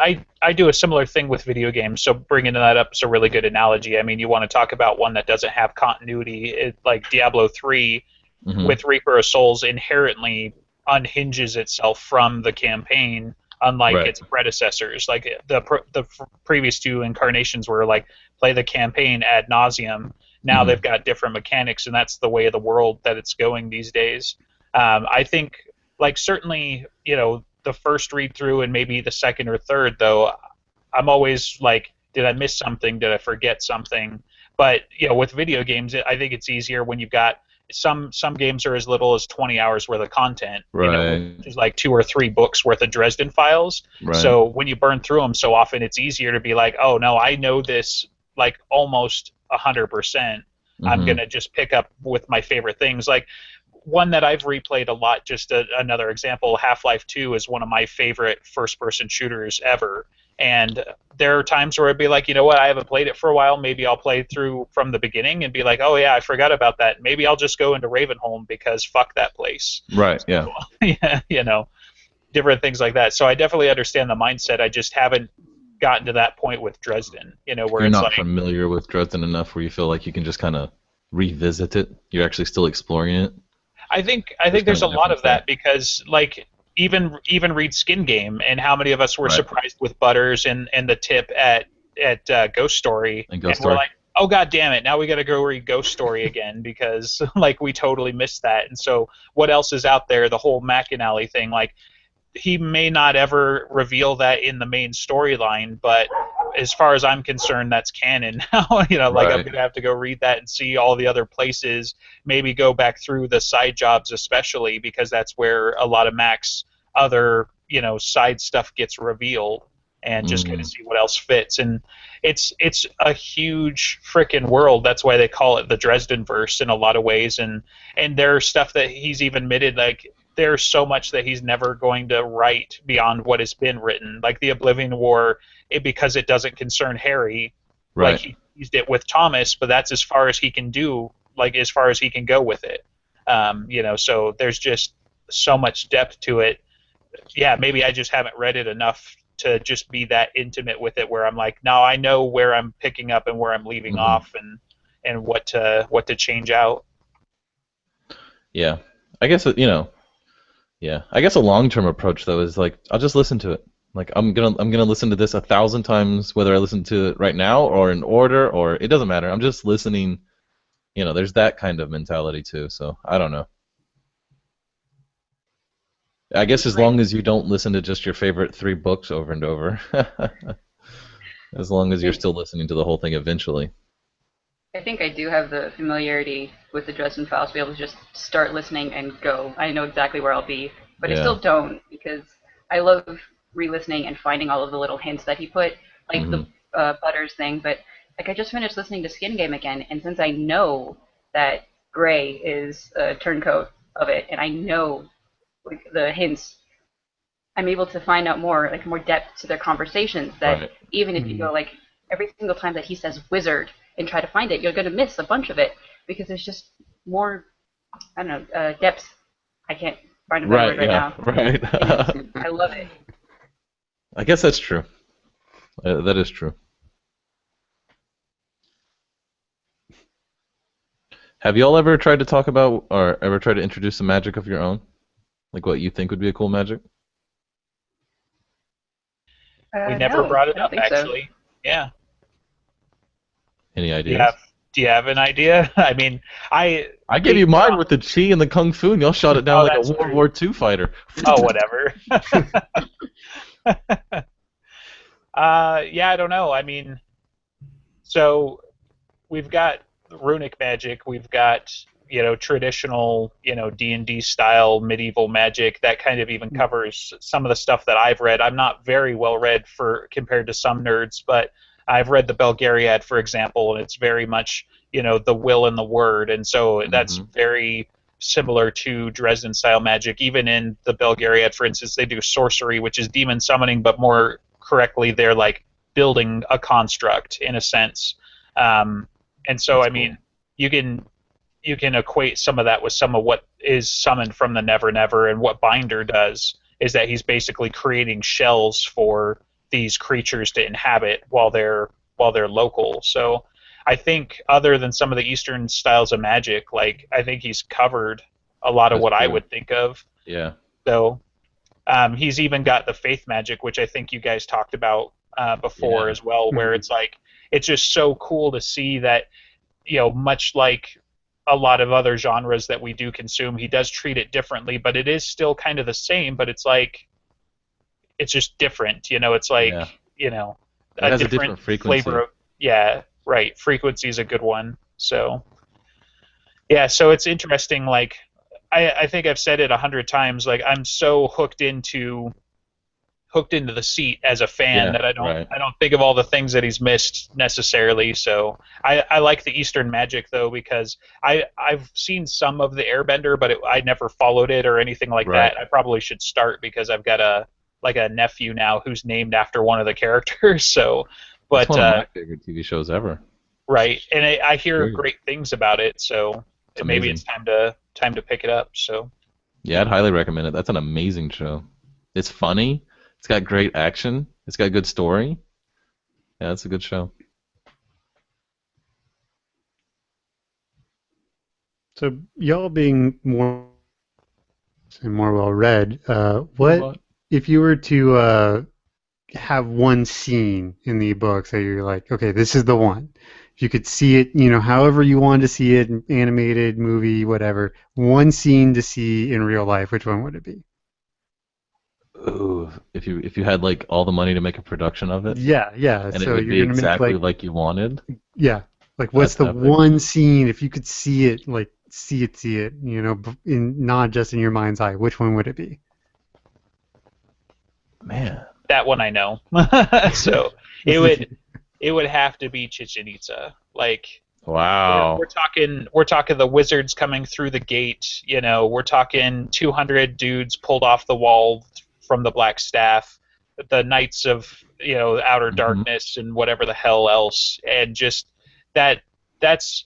I do a similar thing with video games, so bringing that up is a really good analogy. I mean, you want to talk about one that doesn't have continuity, like Diablo 3 with Reaper of Souls inherently unhinges itself from the campaign, unlike its predecessors. Like the previous two incarnations were like play the campaign ad nauseum. Now they've got different mechanics, and that's the way of the world that it's going these days. I think, like, certainly, the first read through and maybe the second or third, though, I'm always like, did I miss something? Did I forget something? But with video games, I think it's easier when you've got some games are as little as 20 hours worth of content. Which is like 2 or 3 books worth of Dresden Files. Right. So when you burn through them so often, it's easier to be like, oh no, I know this like almost 100%. I'm gonna just pick up with my favorite things. Like, one that I've replayed a lot, just another example, Half-Life 2 is one of my favorite first-person shooters ever. And there are times where I'd be like, you know what, I haven't played it for a while. Maybe I'll play through from the beginning and be like, oh yeah, I forgot about that. Maybe I'll just go into Ravenholm because fuck that place. Right, yeah. Yeah, different things like that. So I definitely understand the mindset. I just haven't gotten to that point with Dresden, where you're it's not like, familiar with Dresden enough where you feel like you can just kind of revisit it. You're actually still exploring it. I think there's a lot of that because, like, even read Skin Game, and how many of us were surprised with Butters and the tip at Ghost Story, and we're like, oh god damn it, now we got to go read Ghost Story again because like we totally missed that. And so what else is out there? The whole McAnally thing, like, he may not ever reveal that in the main storyline, but as far as I'm concerned, that's canon now. I'm gonna have to go read that and see all the other places. Maybe go back through the side jobs, especially because that's where a lot of Mac's other side stuff gets revealed, and just kind of see what else fits. And it's a huge freaking world. That's why they call it the Dresden verse in a lot of ways. And there's stuff that he's even admitted, like, there's so much that he's never going to write beyond what has been written, like the Oblivion War, because it doesn't concern Harry. Like, he used it with Thomas, but that's as far as he can do, like as far as he can go with it. So there's just so much depth to it. Yeah, maybe I just haven't read it enough to just be that intimate with it, where I'm like, no, I know where I'm picking up and where I'm leaving off, and what to change out. Yeah, I guess Yeah, I guess a long-term approach though is like, I'll just listen to it. Like, I'm gonna listen to this 1,000 times, whether I listen to it right now or in order, or it doesn't matter. I'm just listening. There's that kind of mentality too. So I don't know. I guess as long as you don't listen to just your favorite 3 books over and over, as long as you're still listening to the whole thing eventually. I think I do have the familiarity with the Dresden Files to be able to just start listening and go. I know exactly where I'll be, but I still don't, because I love re-listening and finding all of the little hints that he put, like the Butters thing. But like, I just finished listening to Skin Game again, and since I know that Gray is a turncoat of it, and I know like the hints, I'm able to find out more depth to their conversations. That even if you go like every single time that he says wizard and try to find it, you're going to miss a bunch of it because there's just more, I don't know, depth. I can't find a better word right now. Right. I love it. I guess that's true. That is true. Have y'all ever tried to talk about, or ever tried to introduce some magic of your own? Like what you think would be a cool magic? We never brought it up, actually. So. Yeah. Any ideas? Do you have an idea? I mean, I gave you mine with the chi and the kung fu, and y'all shot it down like a World War II fighter. Oh, whatever. Yeah, I don't know. I mean, so we've got runic magic. We've got traditional D&D style medieval magic that kind of even covers some of the stuff that I've read. I'm not very well read compared to some nerds, but I've read the Belgariad, for example, and it's very much, the will and the word, and so that's Mm-hmm. very similar to Dresden style magic. Even in the Belgariad, for instance, they do sorcery, which is demon summoning, but more correctly, they're like building a construct in a sense. And so, That's I mean, cool. you can equate some of that with some of what is summoned from the Never Never, and what Binder does is that he's basically creating shells for these creatures to inhabit while they're local. So I think, other than some of the Eastern styles of magic, like, I think he's covered a lot of That's what I true. would think of. Yeah. So he's even got the faith magic, which I think you guys talked about before Yeah. as well, where Mhm. it's like, it's just so cool to see that, much like a lot of other genres that we do consume, he does treat it differently, but it is still kind of the same, but it's like, it's just different. It's Yeah. like, It a has a different different flavor frequency. of, yeah, right. Frequency is a good one. So, yeah, so it's interesting. Like, I think I've said it 100 times. Like, I'm so hooked into the seat as a fan Yeah. that I don't Right. I don't think of all the things that he's missed necessarily. So I like the Eastern magic, though, because I've seen some of the Airbender, but I never followed it or anything like Right. that. I probably should start, because I've got a nephew now who's named after one of the characters. So, That's but one of my favorite TV shows ever. right, and I hear Great. great things about it. So It's maybe it's amazing. time to pick it up. So. Yeah, I'd highly recommend it. That's an amazing show. It's funny. It's got great action. It's got good story. Yeah, it's a good show. So y'all being more and more well read, what What? if you were to have one scene in the book that you're like, okay, this is the one. If you could see it, however you wanted to see it, animated, movie, whatever, one scene to see in real life, which one would it be? Ooh, if you had like all the money to make a production of it, Yeah, yeah. and it So would you're be gonna make exactly like, like you wanted, yeah, like what's that's the epic. one scene if you could see it, like see it, in not just in your mind's eye, which one would it be? Man. That one I know. So it would it would have to be Chichen Itza. Like, we're Wow. talking the wizards coming through the gate. We're talking 200 dudes pulled off the wall from the Black Staff, the Knights of Outer Hmm. Darkness, and whatever the hell else, and just that that's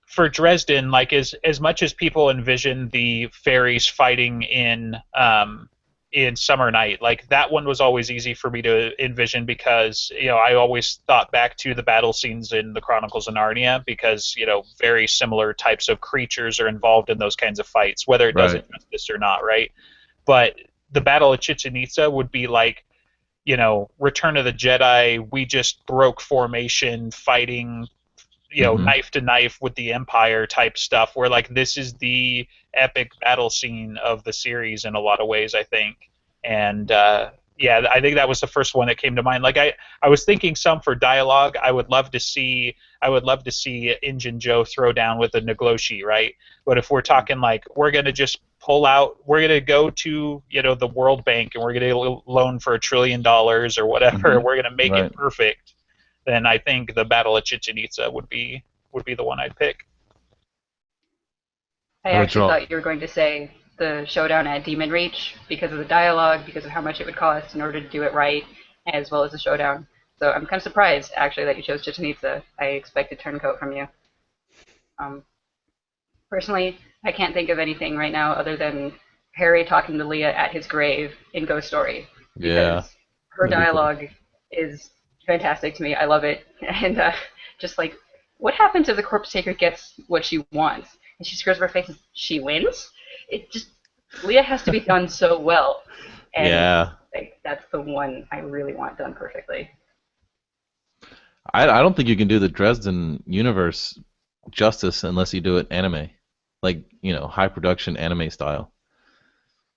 for Dresden. Like, as much as people envision the fairies fighting in Summer Night, like, that one was always easy for me to envision, because I always thought back to the battle scenes in the Chronicles of Narnia, because very similar types of creatures are involved in those kinds of fights, whether it does Right. it justice or not, right? But the Battle of Chichen Itza would be like, Return of the Jedi. We just broke formation, fighting Hmm. knife to knife with the Empire type stuff, where, like, this is the epic battle scene of the series in a lot of ways, I think. And yeah, I think that was the first one that came to mind. Like, I was thinking some for dialogue. I would love to see Injun Joe throw down with a Nagloshi, right? But if we're talking like, we're gonna just we're gonna go to the World Bank, and we're gonna loan for $1 trillion or whatever, Hmm. and we're gonna make it Right. perfect, then I think the Battle of Chichen Itza would be the one I'd pick. I I would actually draw. thought you were going to say the showdown at Demon Reach because of the dialogue, because of how much it would cost in order to do it right, as well as the showdown. So I'm kind of surprised, actually, that you chose Chichen Itza. I expected Turncoat from you. Um, Personally, I can't think of anything right now other than Harry talking to Leah at his grave in Ghost Story, Yeah, because her that'd be cool. dialogue is fantastic to me. I love it. And just like, what happens if the corpse taker gets what she wants? And she screws her face and she wins? It just, Leah has to be done so well. And Yeah. like, that's the one I really want done perfectly. I don't think you can do the Dresden universe justice unless you do it anime, like high production anime style.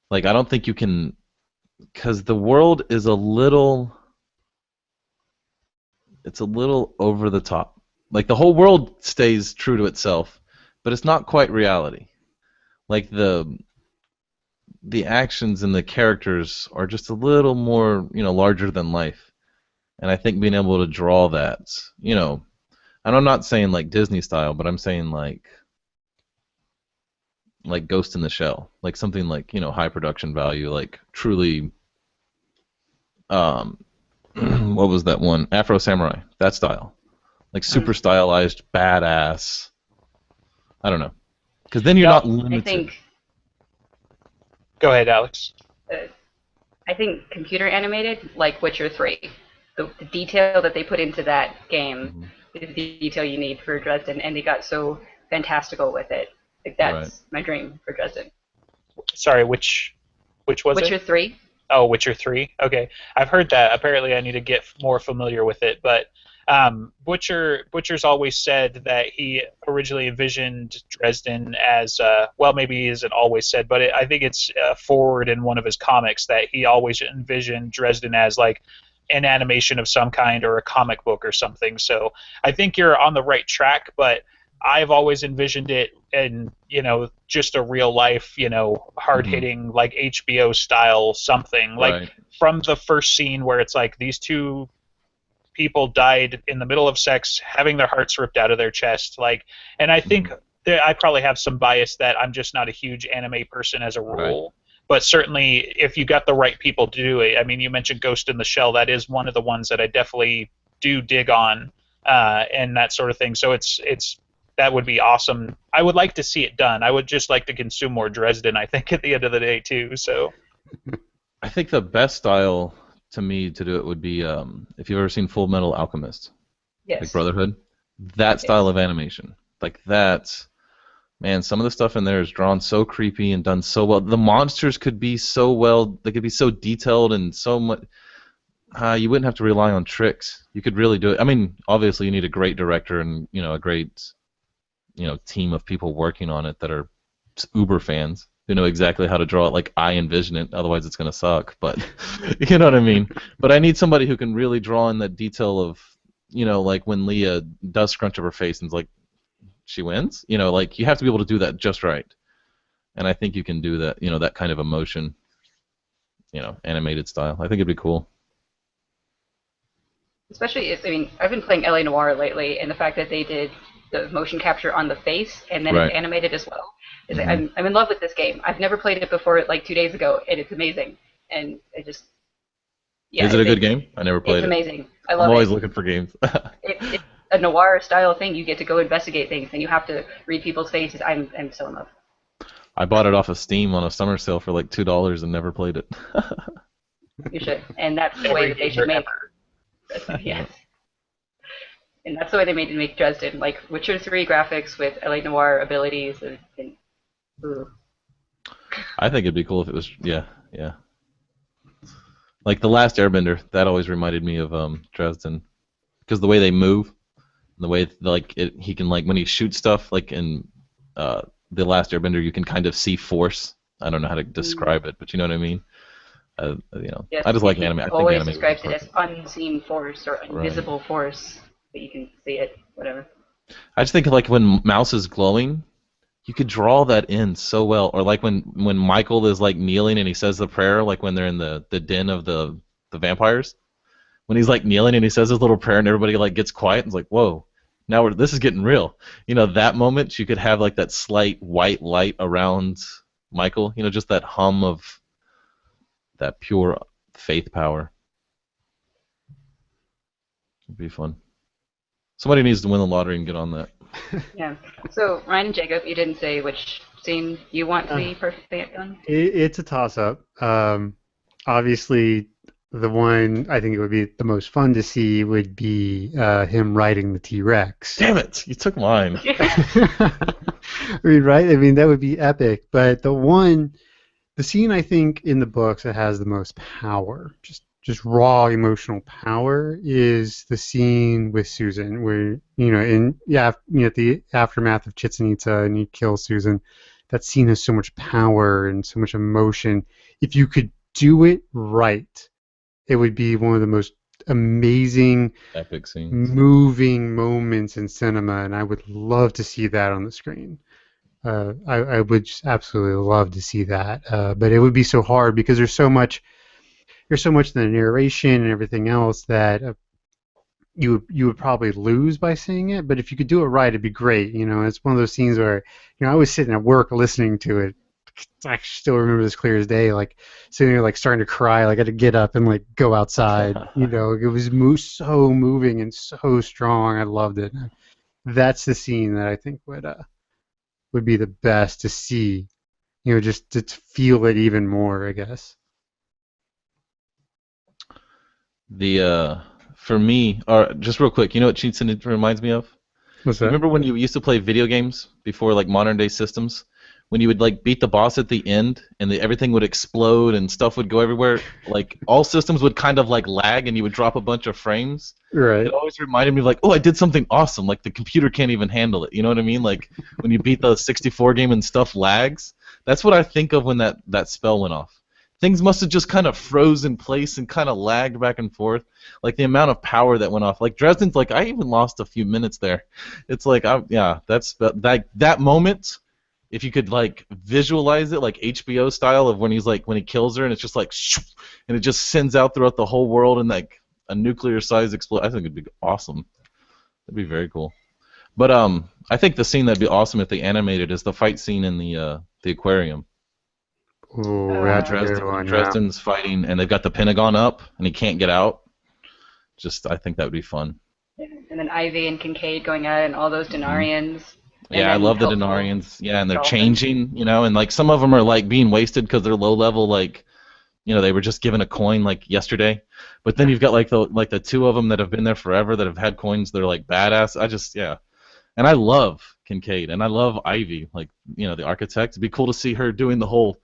Like I don't think you can, because the world is it's a little over the top. Like the whole world stays true to itself, but it's not quite reality. Like the actions and the characters are just a little more larger than life. And I think being able to draw that, you know, and I'm not saying like Disney style, but I'm saying like Ghost in the Shell, like something like, you know, high production value, like truly, what was that one? Afro Samurai, that style, like super stylized, badass. I don't know, because then you're No, not I limited. think Go ahead, Alex. I think computer animated, like Witcher 3, the detail that they put into that game is the detail you need for Dresden, and they got so fantastical with it. Like that's my dream for Dresden. Sorry, which was Witcher it? 3. Oh, Witcher 3. Okay, I've heard that. Apparently, I need to get more familiar with it. But Butcher's always said that he originally envisioned Dresden as well. Maybe he hasn't always said, but I think it's forward in one of his comics that he always envisioned Dresden as like an animation of some kind or a comic book or something. So I think you're on the right track, but I've always envisioned it in, you know, just a real life, you know, hard hitting like HBO style something. Like from the first scene where it's like these two people died in the middle of sex, having their hearts ripped out of their chest. Like, and I think that I probably have some bias that I'm just not a huge anime person as a rule. But certainly, if you got the right people to do it, I mean, you mentioned Ghost in the Shell. That is one of the ones that I definitely do dig on, and that sort of thing. So it's that would be awesome. I would like to see it done. I would just like to consume more Dresden, I think, at the end of the day, too. So I think the best style to me to do it would be if you've ever seen Full Metal Alchemist, like Brotherhood, that style of animation. Like that, man, some of the stuff in there is drawn so creepy and done so well. The monsters could be so well, they could be so detailed and so much. You wouldn't have to rely on tricks. You could really do it. I mean, obviously you need a great director and, you know, a great, you know, team of people working on it that are uber fans who know exactly how to draw it like I envision it. Otherwise it's going to suck, but you know what I mean? But I need somebody who can really draw in that detail of, you know, like when Leah does scrunch up her face and it's like she wins, you know, like you have to be able to do that just right. And I think you can do that, you know, that kind of emotion, you know, animated style. I think it'd be cool. Especially if, I mean, I've been playing LA Noire lately, and the fact that they did the motion capture on the face and then it's animated as well. I'm in love with this game. I've never played it before like 2 days ago, and it's amazing. And I just, yeah. Is it a good game? I never played it. It's amazing. I love it. I'm always looking for games. It's a noir style thing. You get to go investigate things, and you have to read people's faces. I'm so in love. I bought it off of Steam on a summer sale for like $2 and never played it. You should, and that's the way that they should make. Yes. And that's the way they made to make Dresden, like Witcher 3 graphics with LA Noire abilities and ooh. I think it'd be cool if it was, yeah. Like The Last Airbender, that always reminded me of Dresden, because the way they move, the way like he can, like when he shoots stuff, like in The Last Airbender, you can kind of see force. I don't know how to describe it, but you know what I mean. You know, yes, I just like anime. I think always anime describes it as unseen force or invisible force, but you can see it, whatever. I just think like when Mouse is glowing, you could draw that in so well. Or like when Michael is like kneeling and he says the prayer, like when they're in the den of the vampires, when he's like kneeling and he says his little prayer and everybody like gets quiet and it's like, whoa, now this is getting real. You know, that moment you could have like that slight white light around Michael. You know, just that hum of that pure faith power. It'd be fun. Somebody needs to win the lottery and get on that. Yeah. So, Ryan and Jacob, you didn't say which scene you want to be perfectly done? It's a toss-up. Obviously, the one I think it would be the most fun to see would be him riding the T-Rex. Damn it! You took mine. I mean, right? I mean, that would be epic. But the scene I think in the books that has the most power, just raw emotional power, is the scene with Susan, where at the aftermath of Chichen Itza and you kill Susan. That scene has so much power and so much emotion. If you could do it right, it would be one of the most amazing, epic scenes, moving moments in cinema, and I would love to see that on the screen. I would just absolutely love to see that, but it would be so hard because there's so much in the narration and everything else that you would probably lose by seeing it, but if you could do it right, it'd be great. It's one of those scenes where I was sitting at work listening to it. I still remember this clear as day, like sitting there, like starting to cry, like I had to get up and like go outside. It was so moving and so strong. I loved it. That's the scene that I think would be the best to see. Just to feel it even more, I guess. For me, or just real quick, you know what Cheats and it reminds me of? What's that? Remember when you used to play video games before like modern day systems? When you would like beat the boss at the end and everything would explode and stuff would go everywhere, like all systems would kind of like lag and you would drop a bunch of frames. Right. It always reminded me of like, oh, I did something awesome. Like the computer can't even handle it. You know what I mean? Like when you beat the 64 game and stuff lags. That's what I think of when that spell went off. Things must have just kind of froze in place and kind of lagged back and forth. Like the amount of power that went off. Like Dresden's like, I even lost a few minutes there. It's like, that moment. If you could like visualize it like HBO style of when he kills her and it's just like and it just sends out throughout the whole world and like a nuclear sized explosion, I think it'd be awesome. That'd be very cool. But I think the scene that'd be awesome if they animated is the fight scene in the aquarium. Oh, that's Dresden's fighting and they've got the Pentagon up and he can't get out. I think that would be fun. And then Ivy and Kincaid going at it and all those Denarians. Yeah, I love the Denarians. Yeah, and they're changing, and like some of them are like being wasted because they're low level, like, they were just given a coin like yesterday. But then you've got like the two of them that have been there forever that have had coins. They're like badass. And I love Kincaid and I love Ivy, like the architect. It'd be cool to see her doing the whole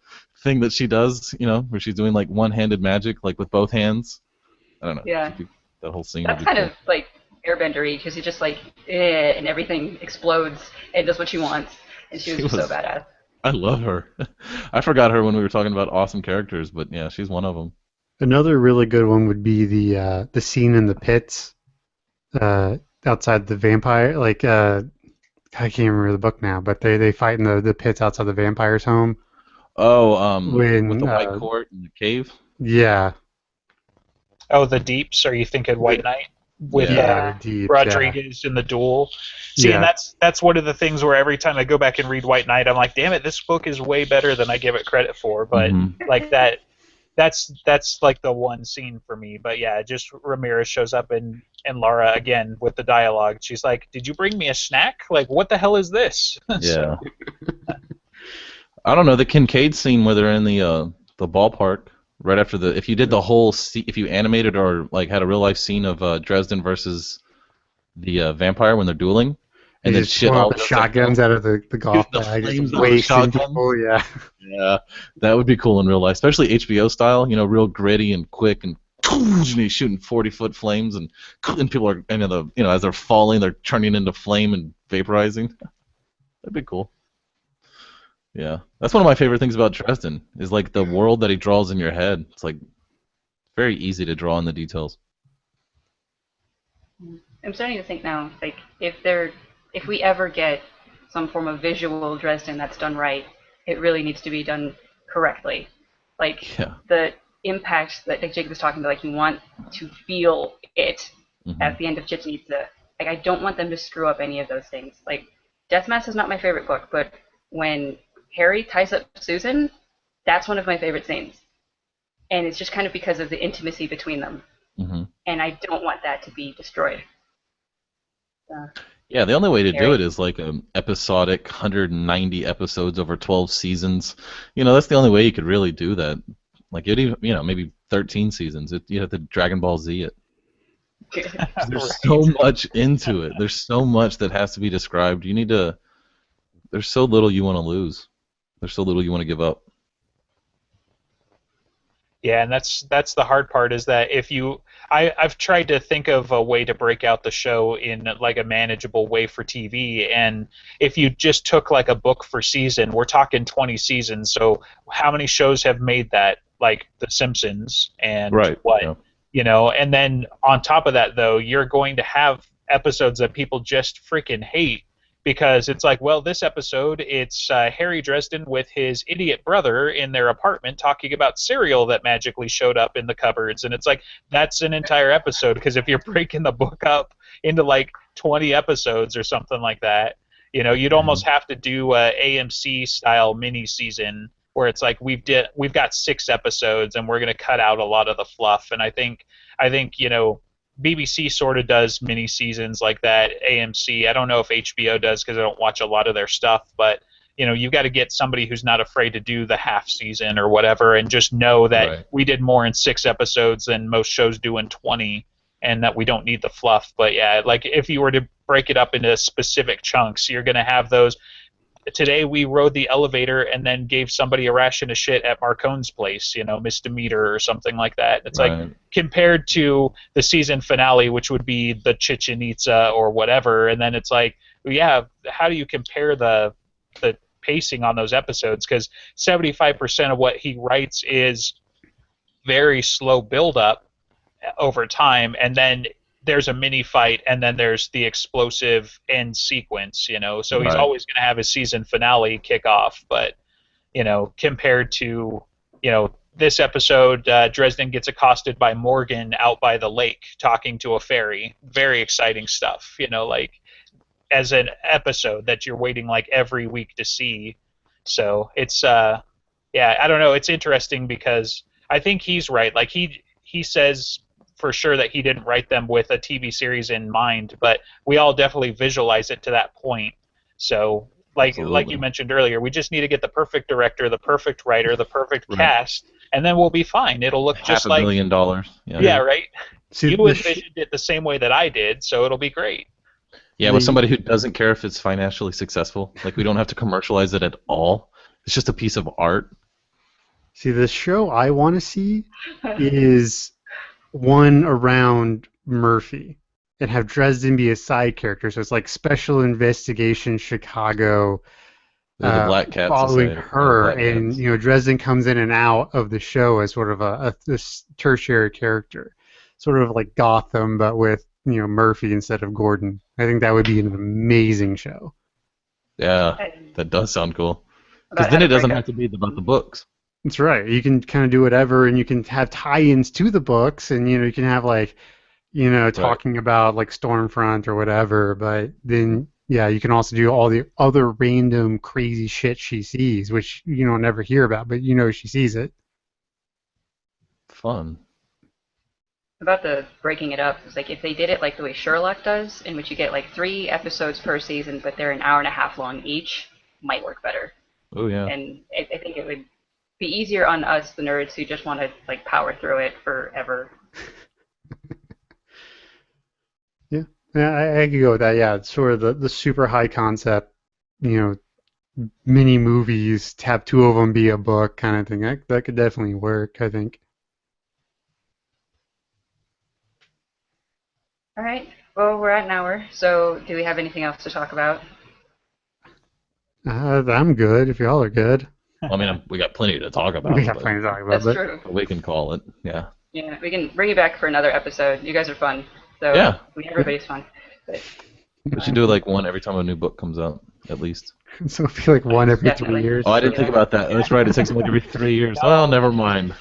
thing that she does, where she's doing like one-handed magic, like with both hands. I don't know. Yeah. That whole scene. That's kind of like Airbender-y because he just like and everything explodes and does what she wants, and she was so badass. I love her. I forgot her when we were talking about awesome characters, but yeah, she's one of them. Another really good one would be the scene in the pits outside the vampire. Like I can't remember the book now, but they fight in the pits outside the vampire's home. Oh, with the White Court and the cave. Yeah. Oh, the Deeps. Are you thinking White Knight? With Deep, Rodriguez in the duel. See, and that's one of the things where every time I go back and read White Knight, I'm like, damn it, this book is way better than I give it credit for. But like that's like the one scene for me. But yeah, just Ramirez shows up and Laura again with the dialogue. She's like, "Did you bring me a snack? Like, what the hell is this?" Yeah. I don't know, the Kincaid scene where they're in the ballpark. Right after if you did the whole, if you animated or like had a real life scene of Dresden versus the vampire when they're dueling, and then shit all the shotguns out of the golf bag, wasting people, yeah. Yeah, that would be cool in real life, especially HBO style. Real gritty and quick, and he's shooting 40-foot flames, and people are, as they're falling, they're turning into flame and vaporizing. That'd be cool. Yeah, that's one of my favorite things about Dresden is like the world that he draws in your head. It's like very easy to draw in the details. I'm starting to think now, like if we ever get some form of visual Dresden that's done right, it really needs to be done correctly. Like the impact that Jake was talking about, like you want to feel it at the end of Chichen Itza. Like I don't want them to screw up any of those things. Like Death Mass is not my favorite book, but when Harry ties up Susan, that's one of my favorite scenes. And it's just kind of because of the intimacy between them. And I don't want that to be destroyed. Yeah, the only way to do it is like an episodic 190 episodes over 12 seasons. That's the only way you could really do that. Like, maybe 13 seasons. You have to Dragon Ball Z it. There's so much into it. There's so much that has to be described. There's so little you want to lose. There's so little you want to give up. Yeah, and that's the hard part is that I've tried to think of a way to break out the show in like a manageable way for TV, and if you just took like a book for season, we're talking 20 seasons, so how many shows have made that, like The Simpsons and and then on top of that though, you're going to have episodes that people just freaking hate because it's like, well, this episode, it's Harry Dresden with his idiot brother in their apartment talking about cereal that magically showed up in the cupboards. And it's like, that's an entire episode, because if you're breaking the book up into like 20 episodes or something like that, you know, you'd almost have to do a AMC style mini season where it's like we've got 6 episodes and we're going to cut out a lot of the fluff. And I think you know, BBC sort of does mini seasons like that. AMC, I don't know if HBO does because I don't watch a lot of their stuff, but you know, you've got to get somebody who's not afraid to do the half season or whatever, and just know that we did more in 6 episodes than most shows do in 20, and that we don't need the fluff. But yeah, like if you were to break it up into specific chunks, you're going to have those. Today we rode the elevator and then gave somebody a ration of shit at Marcone's place, you know, Miss Demeter or something like that. It's like, compared to the season finale, which would be the Chichen Itza or whatever, and then it's like, yeah, how do you compare the pacing on those episodes? Because 75% of what he writes is very slow build-up over time, and then there's a mini fight, and then there's the explosive end sequence, you know. So he's always going to have his season finale kick off. But, you know, compared to, you know, this episode, Dresden gets accosted by Morgan out by the lake talking to a fairy. Very exciting stuff, you know, like as an episode that you're waiting like every week to see. So it's, yeah, I don't know. It's interesting because I think he's right. Like he says for sure that he didn't write them with a TV series in mind, but we all definitely visualize it to that point. So, like you mentioned earlier, we just need to get the perfect director, the perfect writer, the perfect cast, and then we'll be fine. It'll look just like $500,000. Yeah, right. See, you envisioned it the same way that I did, so it'll be great. Yeah, with somebody who doesn't care if it's financially successful. Like, we don't have to commercialize it at all. It's just a piece of art. See, the show I want to see is one around Murphy and have Dresden be a side character. So it's like Special Investigation Chicago, The Black Cat following Society, her, Black and Cats. you know, Dresden comes in and out of the show as sort of this tertiary character, sort of like Gotham, but with, you know, Murphy instead of Gordon. I think that would be an amazing show. Yeah, that does sound cool. Because then it doesn't have to be about the books. That's right. You can kind of do whatever, and you can have tie-ins to the books, and you know, you can have like, you know, talking about like Stormfront or whatever. But then, yeah, you can also do all the other random crazy shit she sees, which you don't never hear about, but you know she sees it. Fun. About the breaking it up, it's like if they did it like the way Sherlock does, in which you get like 3 episodes per season, but they're an hour and a half long each, might work better. Oh yeah. And I think it would be easier on us, the nerds, who just want to like power through it forever. Yeah, I could go with that. Yeah, it's sort of the super high concept, you know, mini movies. Have 2 of them be a book kind of thing. That could definitely work, I think. All right. Well, we're at an hour, so do we have anything else to talk about? I'm good. If y'all are good. I mean, we got plenty to talk about. We got plenty to talk about. That's true. We can call it. Yeah. Yeah, we can bring you back for another episode. You guys are fun. So Yeah. Everybody's fun. But, We should do like one every time a new book comes out, at least. So I feel like one every Definitely. 3 years. Oh, I didn't think about that. That's right. It takes them like every 3 years. Oh, never mind.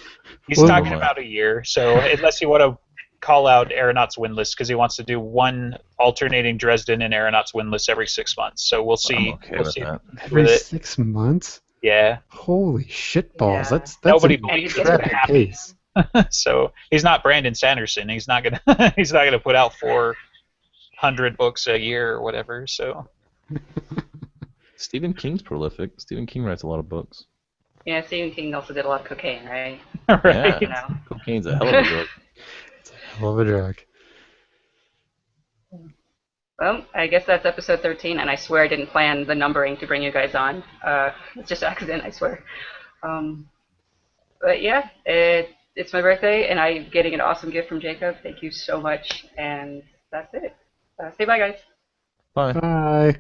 He's Well, talking about a year, so unless you want to call out Aeronauts Windless, because he wants to do one alternating Dresden and Aeronauts Windless every 6 months. So we'll see. I'm okay we'll with see that. Every with it. 6 months? Yeah. Holy shitballs. Yeah. That's Nobody an believes it's gonna intrepid happen. case. So he's not Brandon Sanderson. He's not gonna he's not gonna put out 400 books a year or whatever. So Stephen King's prolific. Stephen King writes a lot of books. yeah, Stephen King also did a lot of cocaine, right? right. You know. Cocaine's a hell of a drug. Hell of a drug. Well, I guess that's episode 13, and I swear I didn't plan the numbering to bring you guys on. It's just accident, I swear. But yeah, it's my birthday, and I'm getting an awesome gift from Jacob. Thank you so much, and that's it. Say bye, guys. Bye. Bye.